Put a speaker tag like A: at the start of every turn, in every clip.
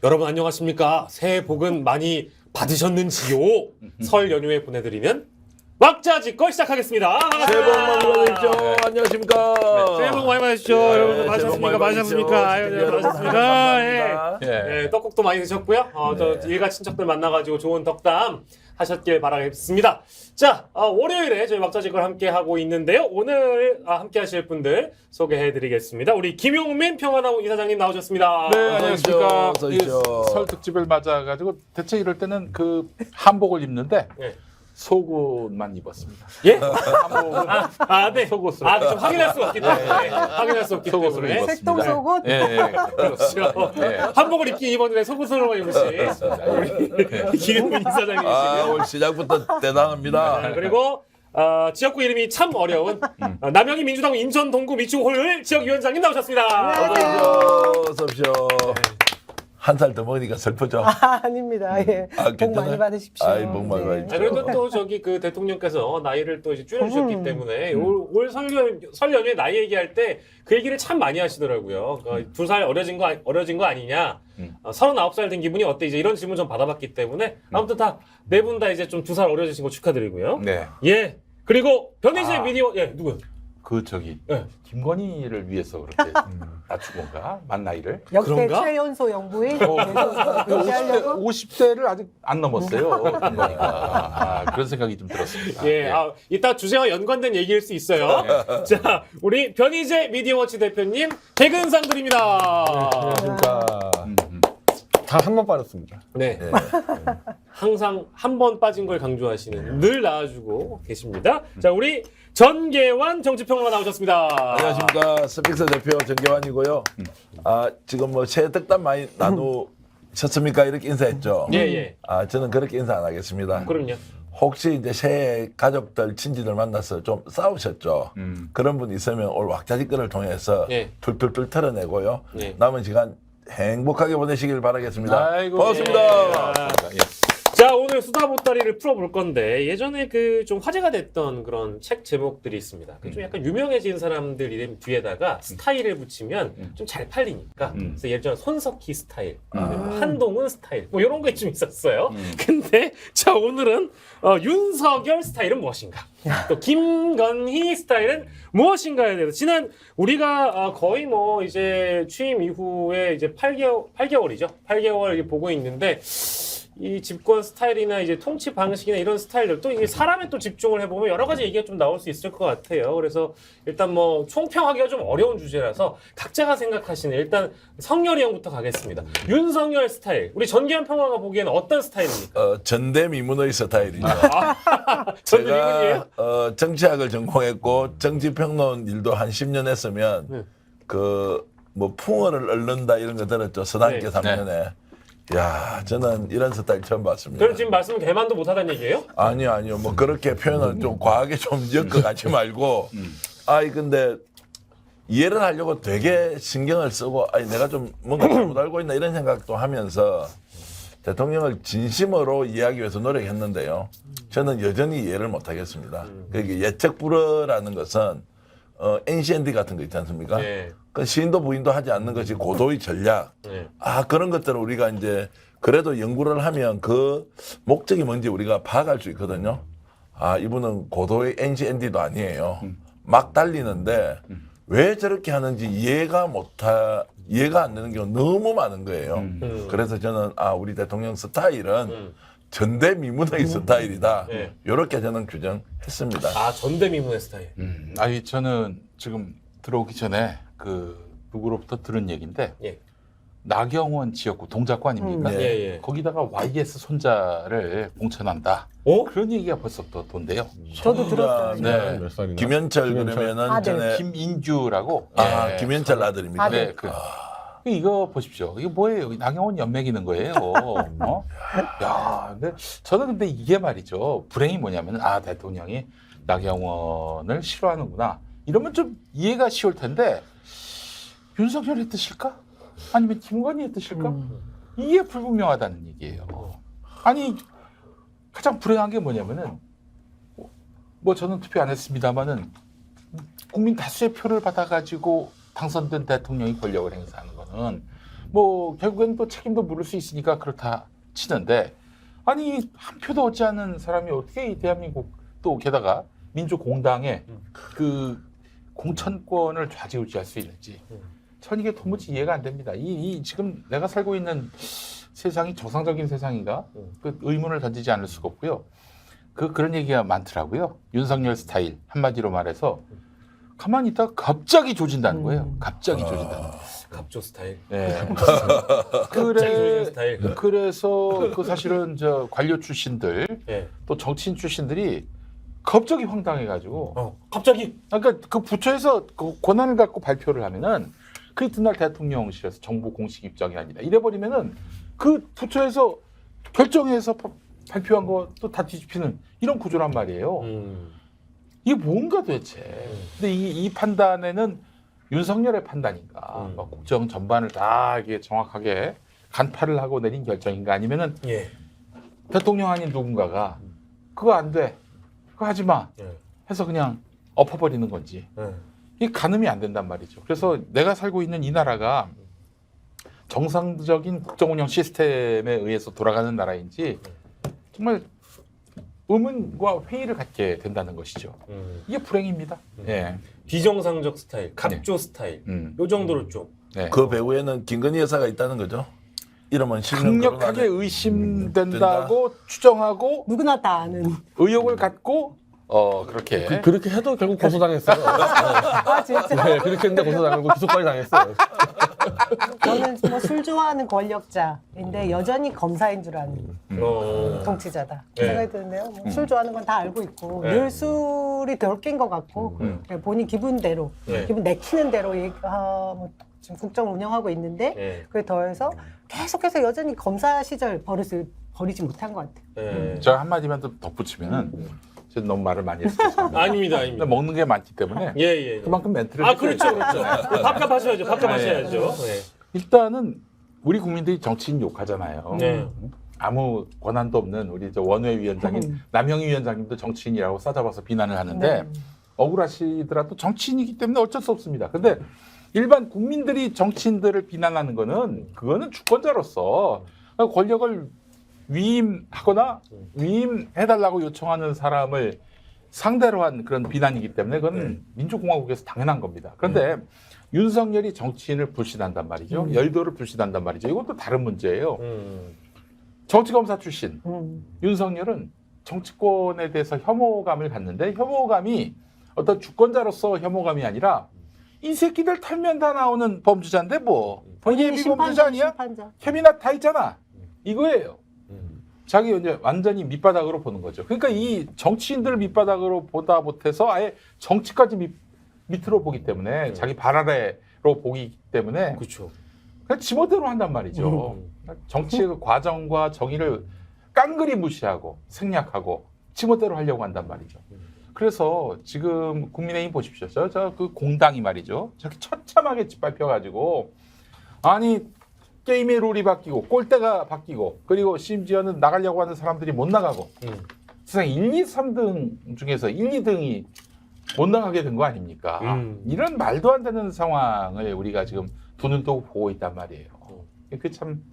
A: 여러분 안녕하십니까? 새해 복은 많이 받으셨는지요? 설 연휴에 보내드리는 왁자지껄 시작하겠습니다.
B: 새해 복 많이 받으십시오. 안녕하십니까.
A: 새해 복 많이 받으십시오. 여러분 마셨습니까? 마셨습니까? 마셨습니까? 예. 떡국도 많이 드셨고요. 저 일가 친척들 만나가지고 좋은 덕담 하셨길 바라겠습니다. 자, 월요일에 저희 왁자지껄 함께 하고 있는데요. 오늘 함께 하실 분들 소개해드리겠습니다. 우리 김용민 평안하고 이사장님 나오셨습니다.
C: 네, 안녕하십니까.
B: 어서 오십시오.
C: 설 특집을 맞아가지고 대체 이럴 때는 그 한복을 입는데
A: 네.
C: 속옷만 입었습니다.
A: 예?
C: 한복은
A: 네.
C: 속옷으로.
A: 좀 확인할 수 없기 때문에. 확인할 수 없기
C: 속옷으로
A: 때문에.
C: 입었습니다.
D: 색동 속옷?
C: 예.
A: 그렇죠.
C: 예.
A: 한복을 입긴 입었는데 속옷으로만 입으신 우리 김용민 이사장님이시고요.
B: 올 시작부터 대단합니다.
A: 그리고 지역구 이름이 참 어려운 남영희 민주당 인천 동구 미추홀 지역위원장님 나오셨습니다.
B: 어서 오십시오. 한 살 더 먹으니까 슬프죠.
D: 아닙니다. 예. 복
B: 괜찮아요?
D: 많이 받으십시오.
B: 아이, 복 많이 받으십시오.
A: 그래도 또 저기 그 대통령께서 나이를 또 이제 줄여주셨기 때문에 올 설 연휴에 나이 얘기할 때 그 얘기를 참 많이 하시더라고요. 2살 어려진 거 아니냐? 39살 된 기분이 어때? 이제 이런 질문 좀 받아봤기 때문에 아무튼 네 분 다 이제 좀 2살 어려지신 거 축하드리고요.
C: 네.
A: 예. 그리고 변희재 미디어 누구요?
C: 네. 김건희를 위해서 그렇게 낮춘 건가? 만 나이를?
D: 역대
A: 그런가?
D: 최연소 영부인
C: 50대를 아직 안 넘었어요. 김건희가. 그런 생각이 좀 들었습니다.
A: 예, 이따 주제와 연관된 얘기일 수 있어요. 자, 우리 변희재 미디어워치 대표님 퇴근상 드립니다.
B: 안녕하십니까.
E: 다 한 번 빠졌습니다.
A: 네. 항상 한 번 빠진 걸 강조하시는 늘 나와주고 계십니다. 자, 우리 전계환 정치평론가 나오셨습니다.
B: 안녕하십니까. 스픽스 대표 정계환이고요. 지금 뭐 새해 덕담 많이 나누셨습니까? 이렇게 인사했죠.
A: 예.
B: 저는 그렇게 인사 안 하겠습니다.
A: 그럼요.
B: 혹시 이제 새해 가족들, 친지들 만나서 좀 싸우셨죠? 그런 분 있으면 올 왁자지껄을 통해서
A: 예.
B: 툴툴툴 털어내고요.
A: 예.
B: 남은 시간 행복하게 보내시길 바라겠습니다.
C: 아이고,
B: 고맙습니다.
A: 자, 오늘 수다 보따리를 풀어볼 건데 예전에 그 좀 화제가 됐던 그런 책 제목들이 있습니다. 그 좀 약간 유명해진 사람들 이름 뒤에다가 스타일을 붙이면 좀 잘 팔리니까. 그래서 예를 들어 손석희 스타일, 한동훈 스타일, 뭐 이런 게 좀 있었어요. 근데 자, 오늘은 윤석열 스타일은 무엇인가? 또 김건희 스타일은 무엇인가에 대해서 지난 우리가 거의 뭐 이제 취임 이후에 이제 8개월이죠. 8개월 보고 있는데. 이 집권 스타일이나 이제 통치 방식이나 이런 스타일들 또 이게 사람에 또 집중을 해보면 여러 가지 얘기가 좀 나올 수 있을 것 같아요. 그래서 일단 뭐 총평하기가 좀 어려운 주제라서 각자가 생각하시는 일단 성열이 형부터 가겠습니다. 윤석열 스타일 우리 전기현 평화가 보기에는 어떤 스타일입니까?
B: 전대미문의 스타일이죠.
A: 전대미문이에요?
B: 제가 정치학을 전공했고 정치평론 일도 한 10년 했으면 그 뭐 풍어를 읊는다 이런 거 들었죠. 서당계 3년에. 야, 저는 이런 스타일 처음 봤습니다.
A: 그럼 지금 말씀은 개만도 못하다는 얘기예요?
B: 아니요. 뭐 그렇게 표현을 좀 과하게 좀 엮어가지 말고. 근데 이해를 하려고 되게 신경을 쓰고, 내가 좀 뭔가 잘못 알고 있나 이런 생각도 하면서 대통령을 진심으로 이해하기 위해서 노력했는데요. 저는 여전히 이해를 못 하겠습니다. 그게 예측 불허라는 것은 NCND 같은 거 있지 않습니까?
A: 네.
B: 그 시인도 부인도 하지 않는 것이 고도의 전략.
A: 네.
B: 그런 것들을 우리가 이제 그래도 연구를 하면 그 목적이 뭔지 우리가 파악할 수 있거든요. 이분은 고도의 NCND도 아니에요. 막 달리는데 왜 저렇게 하는지 이해가 안 되는 경우가 너무 많은 거예요. 그래서 저는 우리 대통령 스타일은 전대미문의 스타일이다.
A: 네.
B: 이렇게 저는 규정했습니다.
A: 전대미문의 스타일.
C: 저는 지금 들어오기 전에 누구로부터 들은 얘기인데
A: 예.
C: 나경원 지역구 동작구 아닙니까?
B: 네.
A: 예.
C: 거기다가 YS 손자를 공천한다. 그런 얘기가 벌써부터 돈데요.
D: 저도 들었어요.
C: 네.
E: 몇 살이나?
B: 김현철 그러면은
D: 아들.
B: 전에
C: 김인주라고.
B: 김현철 아들입니다.
C: 네, 이거 보십시오. 이거 뭐예요? 나경원 연맥이는 거예요. 근데 저는 이게 말이죠. 불행이 뭐냐면 대통령이 나경원을 싫어하는구나. 이러면 좀 이해가 쉬울 텐데 윤석열의 뜻일까? 아니면 김건희의 뜻일까? 이게 불분명하다는 얘기예요. 가장 불행한 게 뭐냐면은 저는 투표 안 했습니다만은 국민 다수의 표를 받아가지고 당선된 대통령이 권력을 행사하는 거는 뭐 결국엔 또 책임도 물을 수 있으니까 그렇다 치는데 아니 한 표도 얻지 않은 사람이 어떻게 이 대한민국 또 게다가 민주공당의 그 공천권을 좌지우지할 수 있는지 전 이게 도무지 이해가 안 됩니다. 이 지금 내가 살고 있는 세상이 정상적인 세상인가? 그 의문을 던지지 않을 수가 없고요. 그런 얘기가 많더라고요. 윤석열 스타일 한마디로 말해서 가만히 있다가 갑자기 조진다는 거예요. 갑자기 조진다는 거예요.
A: 갑조 스타일.
C: 네.
A: 갑자기 조지는 스타일.
C: 그래서 그 사실은 저 관료 출신들
A: 예.
C: 또 정치인 출신들이 갑자기 황당해가지고
A: 갑자기.
C: 그러니까 그 부처에서 그 권한을 갖고 발표를 하면은 그 이튿날 대통령실에서 정부 공식 입장이 아니다. 이래버리면은 그 부처에서 결정해서 발표한 거 또 다 뒤집히는 이런 구조란 말이에요. 이게 뭔가 도대체. 근데 이 판단에는 윤석열의 판단인가, 뭐 국정 전반을 다 이게 정확하게 간파를 하고 내린 결정인가, 아니면은
A: 예.
C: 대통령 아닌 누군가가 그거 안 돼, 그거 하지 마 해서 그냥 엎어버리는 건지 이게 가늠이 안 된단 말이죠. 그래서 내가 살고 있는 이 나라가 정상적인 국정 운영 시스템에 의해서 돌아가는 나라인지 정말 의문과 회의를 갖게 된다는 것이죠. 이게 불행입니다. 예.
A: 비정상적 스타일, 갑조 스타일. 요 정도로 좀.
C: 네.
B: 그 배후에는 김건희 여사가 있다는 거죠. 이름은 실명
C: 강력하게
B: 거론하는-
C: 의심된다고 추정하고
D: 누구나 다 아는.
C: 의혹을 갖고 그렇게
E: 그렇게 해도 결국 고소당했어요.
D: 아 진짜.
E: 네, 그렇게 했는데 고소당하고 기소까지 당했어요.
D: 저는 뭐 술 좋아하는 권력자인데 여전히 검사인 줄 아는 정치자다. 그
A: 네.
D: 생각이 드는데요. 뭐술 좋아하는 건 다 알고 있고
A: 네.
D: 늘 술이 덜 깬 것 같고 그냥 본인 기분대로
A: 네.
D: 기분 내키는 대로 뭐 지금 국정 운영하고 있는데
A: 예.
D: 그에 더해서 계속해서 여전히 검사 시절 버릇을 버리지 못한 것 같아요.
A: 예.
C: 제가 한마디만 더 덧붙이면은 제가 너무 말을 많이 했어요.
A: 아닙니다,
C: 근데
A: 아닙니다.
C: 먹는 게 많기 때문에
A: 예, 예.
C: 그만큼 멘트를
A: 아, 그렇죠, 그렇죠. 밥값 하셔야죠, 밥값
C: 네.
A: 하셔야죠. 예.
C: 일단은 우리 국민들이 정치인 욕하잖아요.
A: 네.
C: 아무 권한도 없는 우리 저 원외 위원장인 남영희 위원장님도 정치인이라고 싸잡아서 비난을 하는데 억울하시더라도 정치인이기 때문에 어쩔 수 없습니다. 근데 일반 국민들이 정치인들을 비난하는 그거는 주권자로서 권력을 위임하거나 위임해달라고 요청하는 사람을 상대로 한 그런 비난이기 때문에 그건 민주공화국에서 당연한 겁니다. 그런데 윤석열이 정치인을 불신한단 말이죠. 열도를 불신한단 말이죠. 이것도 다른 문제예요. 정치검사 출신 윤석열은 정치권에 대해서 혐오감을 갖는데 혐오감이 어떤 주권자로서 혐오감이 아니라 이 새끼들 털면 다 나오는 범죄자인데 뭐 예비 범죄자 아니야?
D: 심판자.
C: 혐의나 다 있잖아. 이거예요. 자기 이제 완전히 밑바닥으로 보는 거죠. 그러니까 이 정치인들 밑바닥으로 보다 못해서 아예 정치까지 밑으로 보기 때문에 자기 발 아래로 보기 때문에
A: 그렇죠.
C: 그냥 지멋대로 한단 말이죠. 정치의 그 과정과 정의를 깡그리 무시하고 생략하고 지멋대로 하려고 한단 말이죠. 그래서 지금 국민의힘 보십시오. 저 그 공당이 말이죠. 저렇게 처참하게 짓밟혀가지고 아니 게임의 룰이 바뀌고 골대가 바뀌고 그리고 심지어는 나가려고 하는 사람들이 못 나가고 세상 1, 2, 3등 중에서 1, 2등이 못 나가게 된 거 아닙니까? 이런 말도 안 되는 상황을 우리가 지금 두 눈 뜨고 보고 있단 말이에요. 그게 참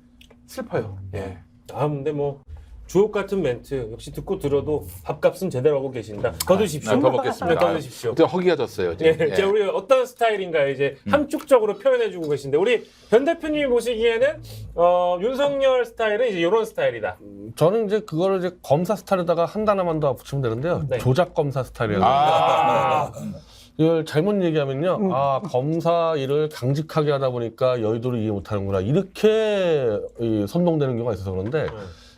C: 슬퍼요. 예.
A: 아, 근데 뭐 주옥 같은 멘트 역시 듣고 들어도 밥값은 제대로 하고 계신다. 거두십시오.
C: 더 먹겠습니다.
A: 네, 거두십시오.
C: 또 허기가 졌어요.
A: 예,
C: 지금.
A: 이제 우리 어떤 스타일인가 이제 함축적으로 표현해주고 계신데 우리 변 대표님이 보시기에는 윤석열 스타일은 이제 이런 스타일이다.
E: 저는 이제 그거를 이제 검사 스타일에다가 한 단어만 더 붙이면 되는데요.
A: 네.
E: 조작 검사 스타일이에요. 이걸 잘못 얘기하면요. 아, 검사 일을 강직하게 하다 보니까 여의도를 이해 못하는구나. 이렇게 선동되는 경우가 있어서 그런데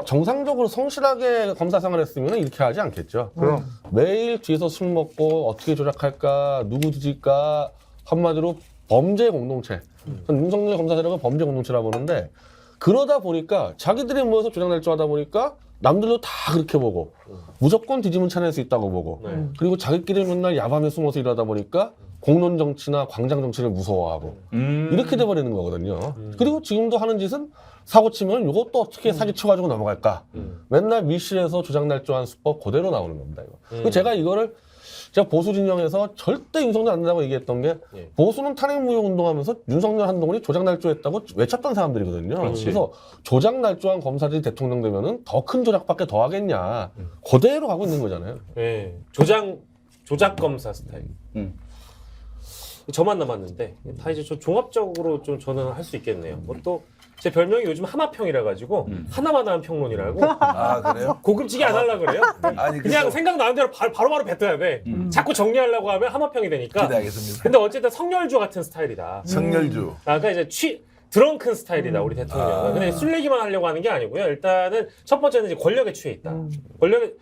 E: 정상적으로 성실하게 검사 생활을 했으면 이렇게 하지 않겠죠.
C: 그럼.
E: 매일 뒤에서 술 먹고 어떻게 조작할까, 누구 뒤질까, 한마디로 범죄 공동체. 전 윤석열 검사 세력은 범죄 공동체라고 보는데 그러다 보니까 자기들이 모여서 조작날조하다 보니까 남들도 다 그렇게 보고 무조건 뒤집은 차낼 수 있다고 보고 그리고 자기끼리 맨날 야밤에 숨어서 일하다 보니까 공론 정치나 광장 정치를 무서워하고 이렇게 돼버리는 거거든요. 그리고 지금도 하는 짓은 사고 치면 이것도 어떻게 사기 쳐가지고 넘어갈까. 맨날 밀실에서 조작날조한 수법 그대로 나오는 겁니다. 이거. 그리고 제가 이거를 제가 보수 진영에서 절대 윤석열 안 된다고 얘기했던 게
A: 예.
E: 보수는 탄핵무효 운동하면서 윤석열 한동훈이 조작 날조했다고 외쳤던 사람들이거든요.
A: 그렇지.
E: 그래서 조작 날조한 검사들이 대통령 되면은 더 큰 조작밖에 더 하겠냐. 그대로 가고 있는 거잖아요.
A: 예. 조작 검사 스타일. 저만 남았는데 다 이제 좀 종합적으로 좀 저는 할 수 있겠네요. 뭐 또 제 별명이 요즘 하마평이라 가지고 하나만 하는 평론이라고
B: 아 그래요?
A: 고급지게 안 하려고 그래요.
B: 아니
A: 그냥
B: 그래서
A: 생각나는 대로 바로바로 뱉어야 돼. 자꾸 정리하려고 하면 하마평이 되니까.
B: 기대하겠습니다.
A: 근데 어쨌든 성렬주 같은 스타일이다.
B: 성렬주.
A: 그러니까 이제 드렁큰 스타일이다 우리 대통령은. 근데 술 얘기만 하려고 하는 게 아니고요. 일단은 첫 번째는 이제 권력에 취해 있다. 권력에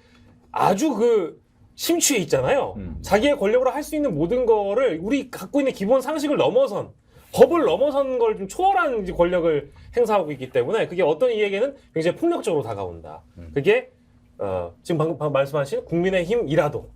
A: 아주 심취해 있잖아요. 자기의 권력으로 할 수 있는 모든 거를 우리 갖고 있는 기본 상식을 넘어선 법을 넘어선 걸 좀 초월한 이제 권력을 행사하고 있기 때문에 그게 어떤 이에게는 굉장히 폭력적으로 다가온다. 그게 지금 방금 말씀하신 국민의힘이라도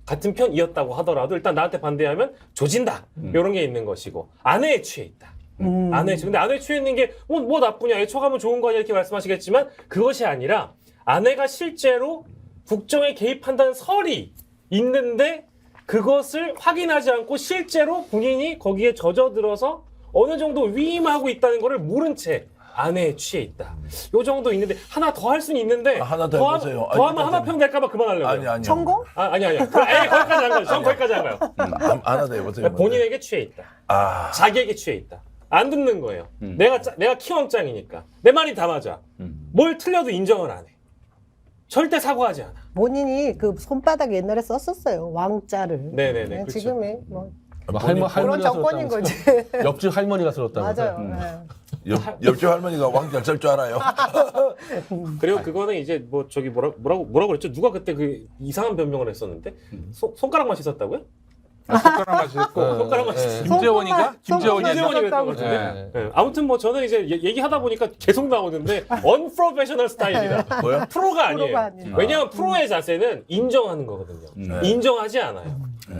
A: 같은 편이었다고 하더라도 일단 나한테 반대하면 조진다. 이런 게 있는 것이고 아내에 취해 있다. 근데 아내에 취해 있는 게 뭐 나쁘냐, 애초가면 좋은 거 아니야 이렇게 말씀하시겠지만 그것이 아니라 아내가 실제로 국정에 개입한다는 설이 있는데 그것을 확인하지 않고 실제로 본인이 거기에 젖어들어서 어느 정도 위임하고 있다는 것을 모른 채 아내에 취해 있다. 요 정도 있는데 하나 더 할 수는 있는데
B: 하나 더 해보세요.
A: 더하면 하마평 될까봐 그만하려고요.
B: 아니.
D: 천공?
A: 아니. 거기까지 한 거죠. 전 거기까지 한 거예요.
B: 하나 더 해보세요.
A: 본인에게 취해 있다.
B: 아
A: 자기에게 취해 있다. 안 듣는 거예요. 내가 키왕짱이니까 내 말이 다 맞아. 뭘 틀려도 인정을 안 해. 절대 사과하지 않아.
D: 본인이 그 손바닥 옛날에 썼었어요. 왕자를.
A: 네네네,
D: 네,
A: 그렇죠.
D: 지금의 뭐
E: 할머니가
D: 그런 정권인
E: 쓰렀다면서요?
D: 거지.
E: 옆집 할머니가 쓰렀다면서요?
D: 맞아요.
B: 옆집 할머니가 왕잘 쓸 줄 알아요.
A: 그리고 그거는 이제 뭐 저기 뭐라고 그랬죠? 누가 그때 그 이상한 변명을 했었는데 손가락만 씻었다고요?
C: 손가락 마시고
A: 손가락만
E: 예.
A: 씻었어요.
C: 김재원인가? 김재원이
A: 김재원이 그랬던 것
C: 네.
A: 같은데. 예. 아무튼 뭐 저는 이제 얘기하다 보니까 계속 나오는데 언프로페셔널 스타일이다.
B: 뭐야?
A: 프로가 아니에요.
D: 프로가 아니에요.
A: 왜냐하면 프로의 자세는 인정하는 거거든요. 인정하지 않아요.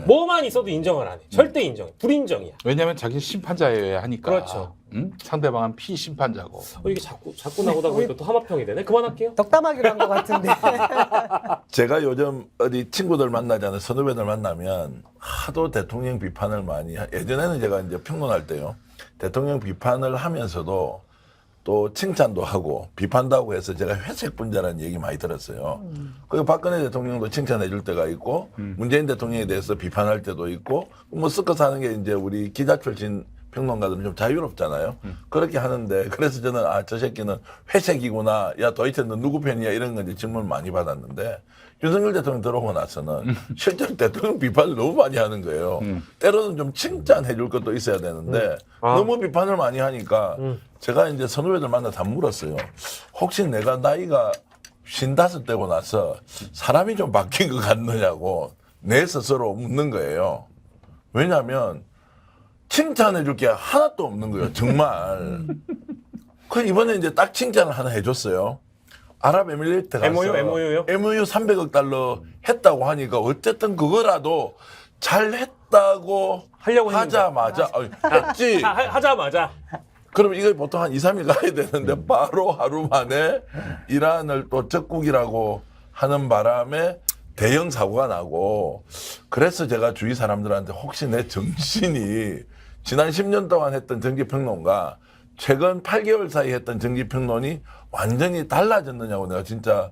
A: 뭐만 있어도 인정을 안 해. 절대 인정해. 불인정이야.
C: 왜냐하면 자기 심판자여야 하니까.
A: 그렇죠.
C: 상대방은 피심판자고.
A: 이게 자꾸 나오다 보니까 또 하마평이 되네. 그만할게요.
D: 덕담하기로 한 것 같은데.
B: 제가 요즘 어디 친구들 만나잖아요. 선후배들 만나면 하도 대통령 비판을 많이 예전에는 제가 이제 평론할 때요. 대통령 비판을 하면서도 또 칭찬도 하고 비판도 하고 해서 제가 회색 분자라는 얘기 많이 들었어요. 그리고 박근혜 대통령도 칭찬해 줄 때가 있고 문재인 대통령에 대해서 비판할 때도 있고 뭐 섞어서 하는 게 이제 우리 기자 출신 평론가들은 좀 자유롭잖아요. 그렇게 하는데 그래서 저는 저 새끼는 회색이구나. 야 도대체 너 누구 편이야 이런 건 이제 질문 많이 받았는데 윤석열 대통령 들어오고 나서는 실제로 대통령 비판을 너무 많이 하는 거예요. 때로는 좀 칭찬해 줄 것도 있어야 되는데 너무 비판을 많이 하니까 제가 이제 선후배들 만나서 다 물었어요. 혹시 내가 나이가 55되고 나서 사람이 좀 바뀐 것 같느냐고 내 스스로 묻는 거예요. 왜냐하면 칭찬해 줄 게 하나도 없는 거예요. 정말. 그 이번에 이제 딱 칭찬을 하나 해줬어요. 아랍에미리트 가서
A: MOU요?
B: MOU 300억 달러 했다고 하니까 어쨌든 그거라도 잘 했다고
A: 하려고 했는데.
B: 하자마자 했지.
A: 하자마자.
B: 그럼 이거 보통 한 2, 3일 가야 되는데 바로 하루 만에 이란을 또 적국이라고 하는 바람에 대형 사고가 나고 그래서 제가 주위 사람들한테 혹시 내 정신이 지난 10년 동안 했던 정치평론가 최근 8개월 사이 했던 정치평론이 완전히 달라졌느냐고 내가 진짜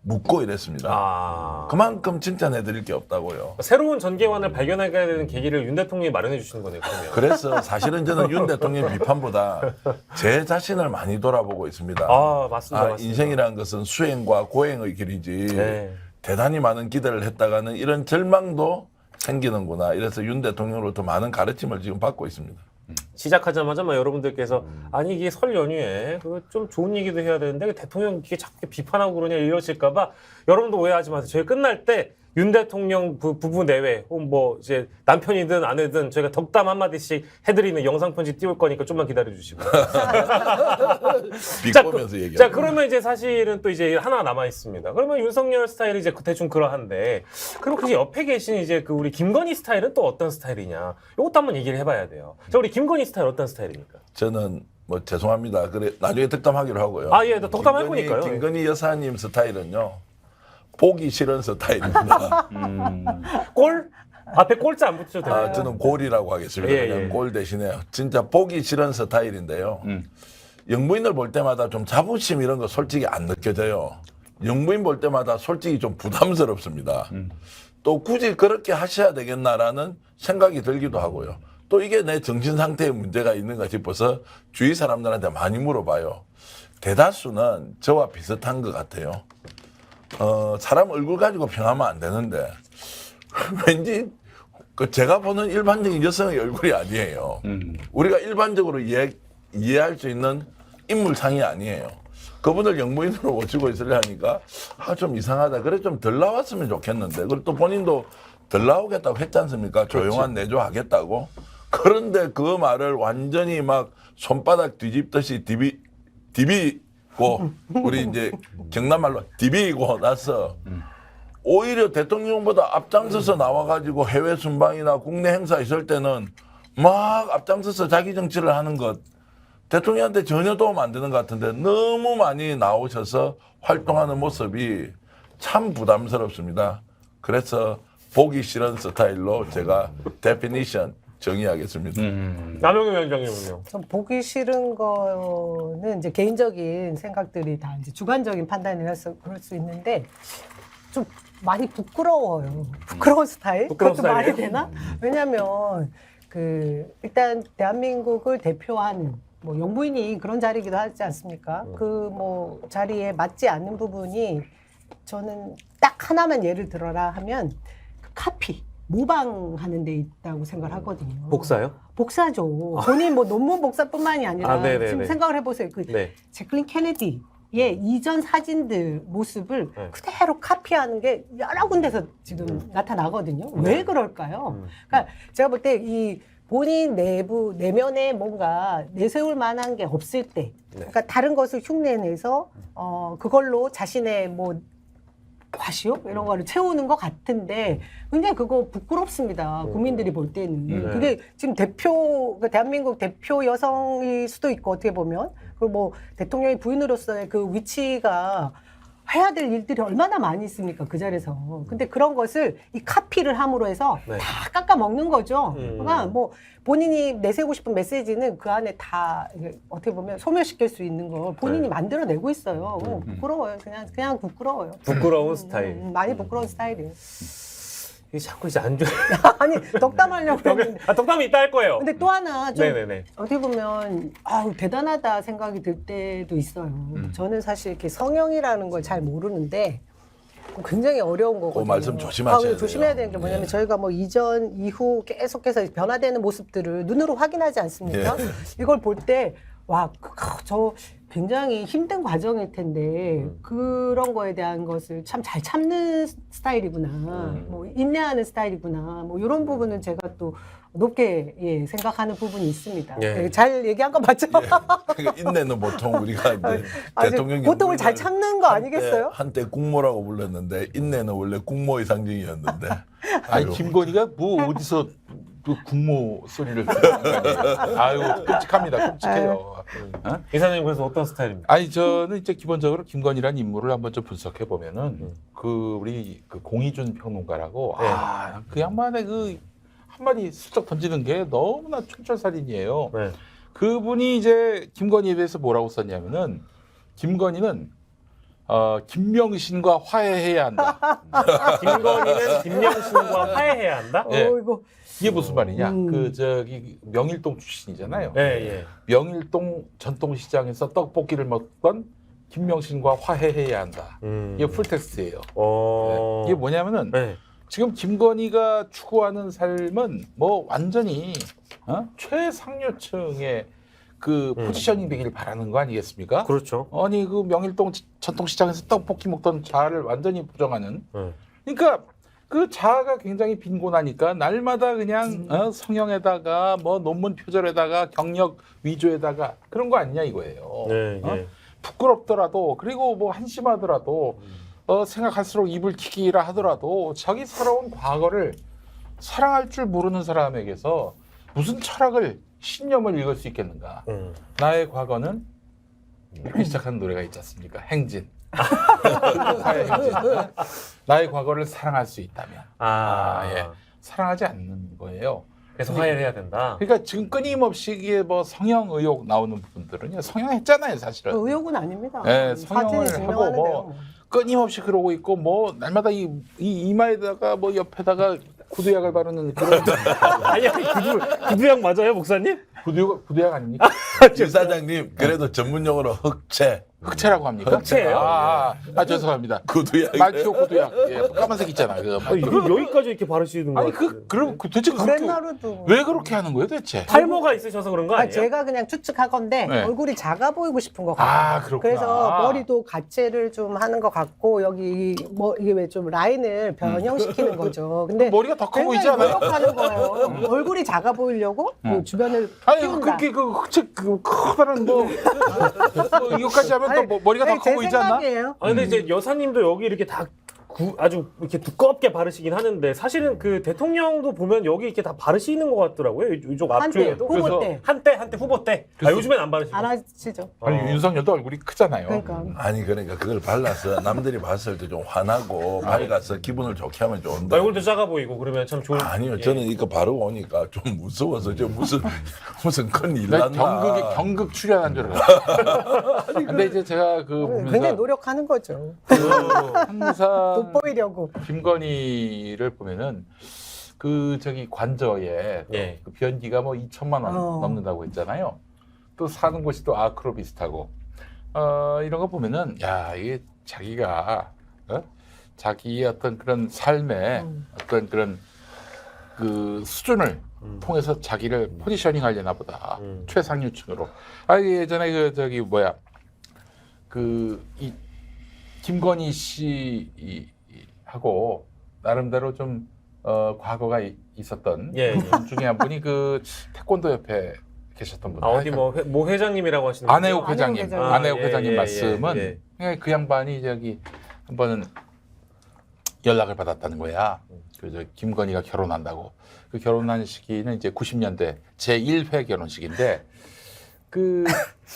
B: 묻고 이랬습니다. 그만큼 칭찬해 드릴 게 없다고요.
A: 새로운 전개관을 발견하게 되는 계기를 윤 대통령이 마련해 주시는 거네요. 그러면.
B: 그래서 사실은 저는 윤 대통령 비판보다 제 자신을 많이 돌아보고 있습니다.
A: 맞습니다. 맞습니다.
B: 인생이라는 것은 수행과 고행의 길이지
A: 네.
B: 대단히 많은 기대를 했다가는 이런 절망도 생기는구나. 이래서 윤 대통령으로부터 많은 가르침을 지금 받고 있습니다.
A: 시작하자마자 막 여러분들께서 아니 이게 설 연휴에 그거 좀 좋은 얘기도 해야 되는데 대통령 이게 자꾸 비판하고 그러냐 이러실까봐 여러분도 오해하지 마세요. 저희 끝날 때 윤 대통령 부부 내외 혹은 뭐 이제 남편이든 아내든 저희가 덕담 한마디씩 해드리는 영상 편지 띄울 거니까 좀만 기다려 주시고.
B: 비꼬면서 얘기하고.
A: 자 그러면 이제 사실은 또 이제 하나 남아 있습니다. 그러면 윤석열 스타일이 이제 대충 그러한데 그리고 그 옆에 계신 이제 그 우리 김건희 스타일은 또 어떤 스타일이냐? 이것도 한번 얘기를 해봐야 돼요. 자 우리 김건희 스타일 어떤 스타일입니까?
B: 저는 뭐 죄송합니다. 그래 나중에 덕담하기로 하고요.
A: 예, 덕담할 거니까요.
B: 김건희 여사님 스타일은요. 보기 싫은 스타일입니다.
A: 골 앞에 골자 안 붙여도 돼요.
B: 저는 골이라고 하겠습니다.
A: 예,
B: 그냥
A: 예.
B: 골 대신에 진짜 보기 싫은 스타일인데요. 영부인을 볼 때마다 좀 자부심 이런 거 솔직히 안 느껴져요. 영부인 볼 때마다 솔직히 좀 부담스럽습니다. 또 굳이 그렇게 하셔야 되겠나라는 생각이 들기도 하고요. 또 이게 내 정신 상태에 문제가 있는가 싶어서 주위 사람들한테 많이 물어봐요. 대다수는 저와 비슷한 것 같아요. 사람 얼굴 가지고 평하면 안 되는데 왠지 그 제가 보는 일반적인 여성의 얼굴이 아니에요. 우리가 일반적으로 이해할 수 있는 인물상이 아니에요. 그분을 영부인으로 모시고 있으려 하니까 좀 이상하다. 그래 좀 덜 나왔으면 좋겠는데. 그리고 또 본인도 덜 나오겠다고 했지 않습니까? 조용한 내조 하겠다고. 그런데 그 말을 완전히 막 손바닥 뒤집듯이 디비고 우리 이제 경남말로 디비고 나서 오히려 대통령보다 앞장서서 나와가지고 해외 순방이나 국내 행사 있을 때는 막 앞장서서 자기 정치를 하는 것 대통령한테 전혀 도움 안 되는 것 같은데 너무 많이 나오셔서 활동하는 모습이 참 부담스럽습니다. 그래서 보기 싫은 스타일로 제가 데피니션 정의하겠습니다.
A: 남영희 위원장님은요?
D: 좀 보기 싫은 거는 이제 개인적인 생각들이 다 이제 주관적인 판단이라서 그럴 수 있는데 좀 많이 부끄러워요. 부끄러운 스타일?
A: 부끄러운
D: 그것도 말이
A: 스타일이에요?
D: 되나? 왜냐면 일단 대한민국을 대표하는 뭐 영부인이 그런 자리이기도 하지 않습니까? 그 뭐 자리에 맞지 않는 부분이 저는 딱 하나만 예를 들어라 하면 그 카피. 모방하는 데 있다고 생각을 하거든요.
A: 복사요?
D: 복사죠. 본인 뭐 논문 복사뿐만이 아니라
A: 아, 네네네.
D: 지금 생각을 해보세요. 그
A: 네.
D: 제클린 케네디의 이전 사진들 모습을
A: 네.
D: 그대로 카피하는 게 여러 군데서 지금 나타나거든요. 왜 그럴까요? 그러니까 제가 볼 때 이 본인 내면에 뭔가 내세울 만한 게 없을 때, 그러니까 다른 것을 흉내내서 그걸로 자신의 뭐 과시욕 이런 거를 채우는 것 같은데 굉장히 그거 부끄럽습니다. 국민들이 볼 때는. 그게 지금 그러니까 대한민국 대표 여성일 수도 있고 어떻게 보면 그리고 뭐 대통령의 부인으로서의 그 위치가 해야 될 일들이 얼마나 많이 있습니까 그 자리에서. 근데 그런 것을 이 카피를 함으로 해서
A: 네.
D: 다 깎아 먹는 거죠. 그러니까 뭐 본인이 내세우고 싶은 메시지는 그 안에 다 이게 어떻게 보면 소멸시킬 수 있는 걸 본인이
A: 네.
D: 만들어내고 있어요. 부끄러워요. 그냥 부끄러워요.
A: 부끄러운 스타일.
D: 많이 부끄러운 스타일이에요.
A: 이게 자꾸 이제 안 좋아.
D: 아니 덕담하려고 했는데.
A: 덕담이 이따 할 거예요.
D: 근데 또 하나 좀
A: 네네네.
D: 어떻게 보면 대단하다 생각이 들 때도 있어요. 저는 사실 이렇게 성형이라는 걸 잘 모르는데 굉장히 어려운 거거든요.
B: 그 말씀 조심하셔야 돼요.
D: 조심해야 되는 게 뭐냐면
B: 예.
D: 저희가 뭐 이전 이후 계속해서 변화되는 모습들을 눈으로 확인하지 않습니까?
B: 예.
D: 이걸 볼 때 와, 저 굉장히 힘든 과정일 텐데 그런 거에 대한 것을 참 잘 참는 스타일이구나, 뭐 인내하는 스타일이구나, 뭐 이런 부분은 제가 또 높게 생각하는 부분이 있습니다.
A: 예.
D: 잘 얘기한 거 맞죠?
B: 그러니까 인내는 보통 우리가 이제 대통령
D: 보통을 잘 참는 거 아니겠어요?
B: 한때 국모라고 불렀는데 인내는 원래 국모의 상징이었는데.
C: 아니
B: 아이고.
C: 김건희가 뭐 어디서 그 국모 소리를 듣는 거예요. 아유 끔찍합니다. 끔찍해요. 어?
A: 이사님 그래서 어떤 스타일입니까?
C: 아니 저는 이제 기본적으로 김건희라는 인물을 한번 좀 분석해 보면은 그 우리 그 공희준 평론가라고
A: 네.
C: 그 양반의 그 한마디 슬쩍 던지는 게 너무나 촌철살인이에요.
A: 네.
C: 그분이 이제 김건희에 대해서 뭐라고 썼냐면은 김건희는 김명신과 화해해야 한다.
A: 김건희는 김명신과 화해해야 한다?
C: 예.
D: 이거
C: 이게 무슨 말이냐? 그 저기 명일동 출신이잖아요.
A: 네, 예.
C: 명일동 전통시장에서 떡볶이를 먹던 김명신과 화해해야 한다. 이게 풀텍스트예요. 네. 이게 뭐냐면은
A: 네.
C: 지금 김건희가 추구하는 삶은 뭐 완전히 최상류층의 그 포지셔닝 되길 바라는 거 아니겠습니까?
A: 그렇죠.
C: 아니 그 명일동 전통시장에서 떡볶이 먹던 자아를 완전히 부정하는.
A: 네.
C: 그러니까 그 자아가 굉장히 빈곤하니까 날마다 그냥 성형에다가 뭐 논문 표절에다가 경력 위조에다가 그런 거 아니냐 이거예요.
A: 네, 예.
C: 부끄럽더라도 그리고 뭐 한심하더라도 생각할수록 입을 킥이라 하더라도 자기 살아온 과거를 사랑할 줄 모르는 사람에게서 무슨 철학을 신념을 읽을 수 있겠는가. 나의 과거는 이렇게 시작하는 노래가 있지 않습니까? 행진. 화해 행진. 나의 과거를 사랑할 수 있다면 예. 사랑하지 않는 거예요.
A: 그래서 화해를 해야 된다.
C: 그러니까 지금 끊임없이 이게 뭐 성형 의혹 나오는 부분들은요. 성형했잖아요, 사실은.
D: 의혹은 아닙니다.
C: 네,
D: 사진이
C: 성형을 하고
D: 증명하는데요.
C: 뭐 끊임없이 그러고 있고 뭐 날마다 이 이마에다가 뭐 옆에다가 구두약을 바르는 그런
A: 아니 구두약 맞아요, 목사님?
C: 구두약 아닙니까?
B: 지사장님 그래도 전문용어로 흑채
C: 흑채라고 합니까?
A: 흑채예요?
C: 죄송합니다.
B: 구두약
C: 말티오 구두약. 예, 까만색 있잖아. 그
A: 아니, 여기까지 이렇게 바르시는 거
C: 아니 그럼 도대체 그렇게
D: 브랜나루도
C: 왜 그렇게 하는 거예요, 대체?
A: 탈모가 있으셔서 그런 거 아니에요?
D: 제가 그냥 추측하건데
C: 네.
D: 얼굴이 작아 보이고 싶은 것 같아요.
C: 그렇구나.
D: 그래서 머리도 가채를 좀 하는 것 같고 여기 뭐 이게 왜 좀 라인을 변형시키는 거죠. 근데
C: 머리가 더 커 보이지
D: 굉장히
C: 않아요?
D: 노력하는 거예요. 얼굴이 작아 보이려고 그 주변을
C: 아니
D: 키운다.
C: 그렇게 그 흑채 그 커다란 뭐 이거까지 하면 또 뭐 머리가 더
D: 아니,
C: 커
D: 제
C: 보이지 않나?
D: 생각이에요.
A: 아 근데 이제 여사님도 여기 이렇게 다 아주 이렇게 두껍게 바르시긴 하는데 사실은 그 대통령도 보면 여기 이렇게 다 바르시는 것 같더라고요. 이쪽
D: 한때
A: 앞쪽에도.
D: 후보 때.
A: 한때 후보 때. 요즘엔 안 바르시고.
D: 안 하시죠.
C: 아니 윤석열도 얼굴이 크잖아요.
D: 그러니까.
B: 아니 그러니까 그걸 발라서 남들이 봤을 때 좀 화나고 밝아서 기분을 좋게 하면 좋은데
A: 얼굴도 작아 보이고 그러면 참 좋은.
B: 아니요 저는 이거 바르고 오니까 좀 무서워서 저 무슨 큰일
C: 나
B: 났나
C: 경극 출연한 줄 알았어. 근데 이제 제가 그
D: 굉장히
C: 보면서
D: 노력하는 거죠.
C: 항상
D: 돋보이려고.
C: 김건희를 보면은 그 저기 관저에
A: 예.
C: 그 변기가 뭐 2천만 원 넘는다고 했잖아요. 또 사는 곳이 또 아크로 비슷하고 이런 거 보면은 야 이게 자기가 자기의 어떤 그런 삶의 어떤 그런 그 수준을 통해서 자기를 포지셔닝 하려나 보다. 최상류층으로. 예전에 그 저기 뭐야 그 이 김건희 씨 하고 나름대로 좀 과거가 있었던 분 중에 한 분이 그 태권도 옆에 계셨던 분.
A: 어디 뭐 회장님이라고 하시는
C: 안혜욱
A: 분이요?
C: 회장님,
D: 안혜욱
C: 안혜욱 회장님
A: 예,
C: 말씀은
A: 예.
C: 그냥 그 양반이 저기 한 번은 연락을 받았다는 거야. 그 김건희가 결혼한다고. 그 결혼한 시기는 이제 90년대 제 1회 결혼식인데 그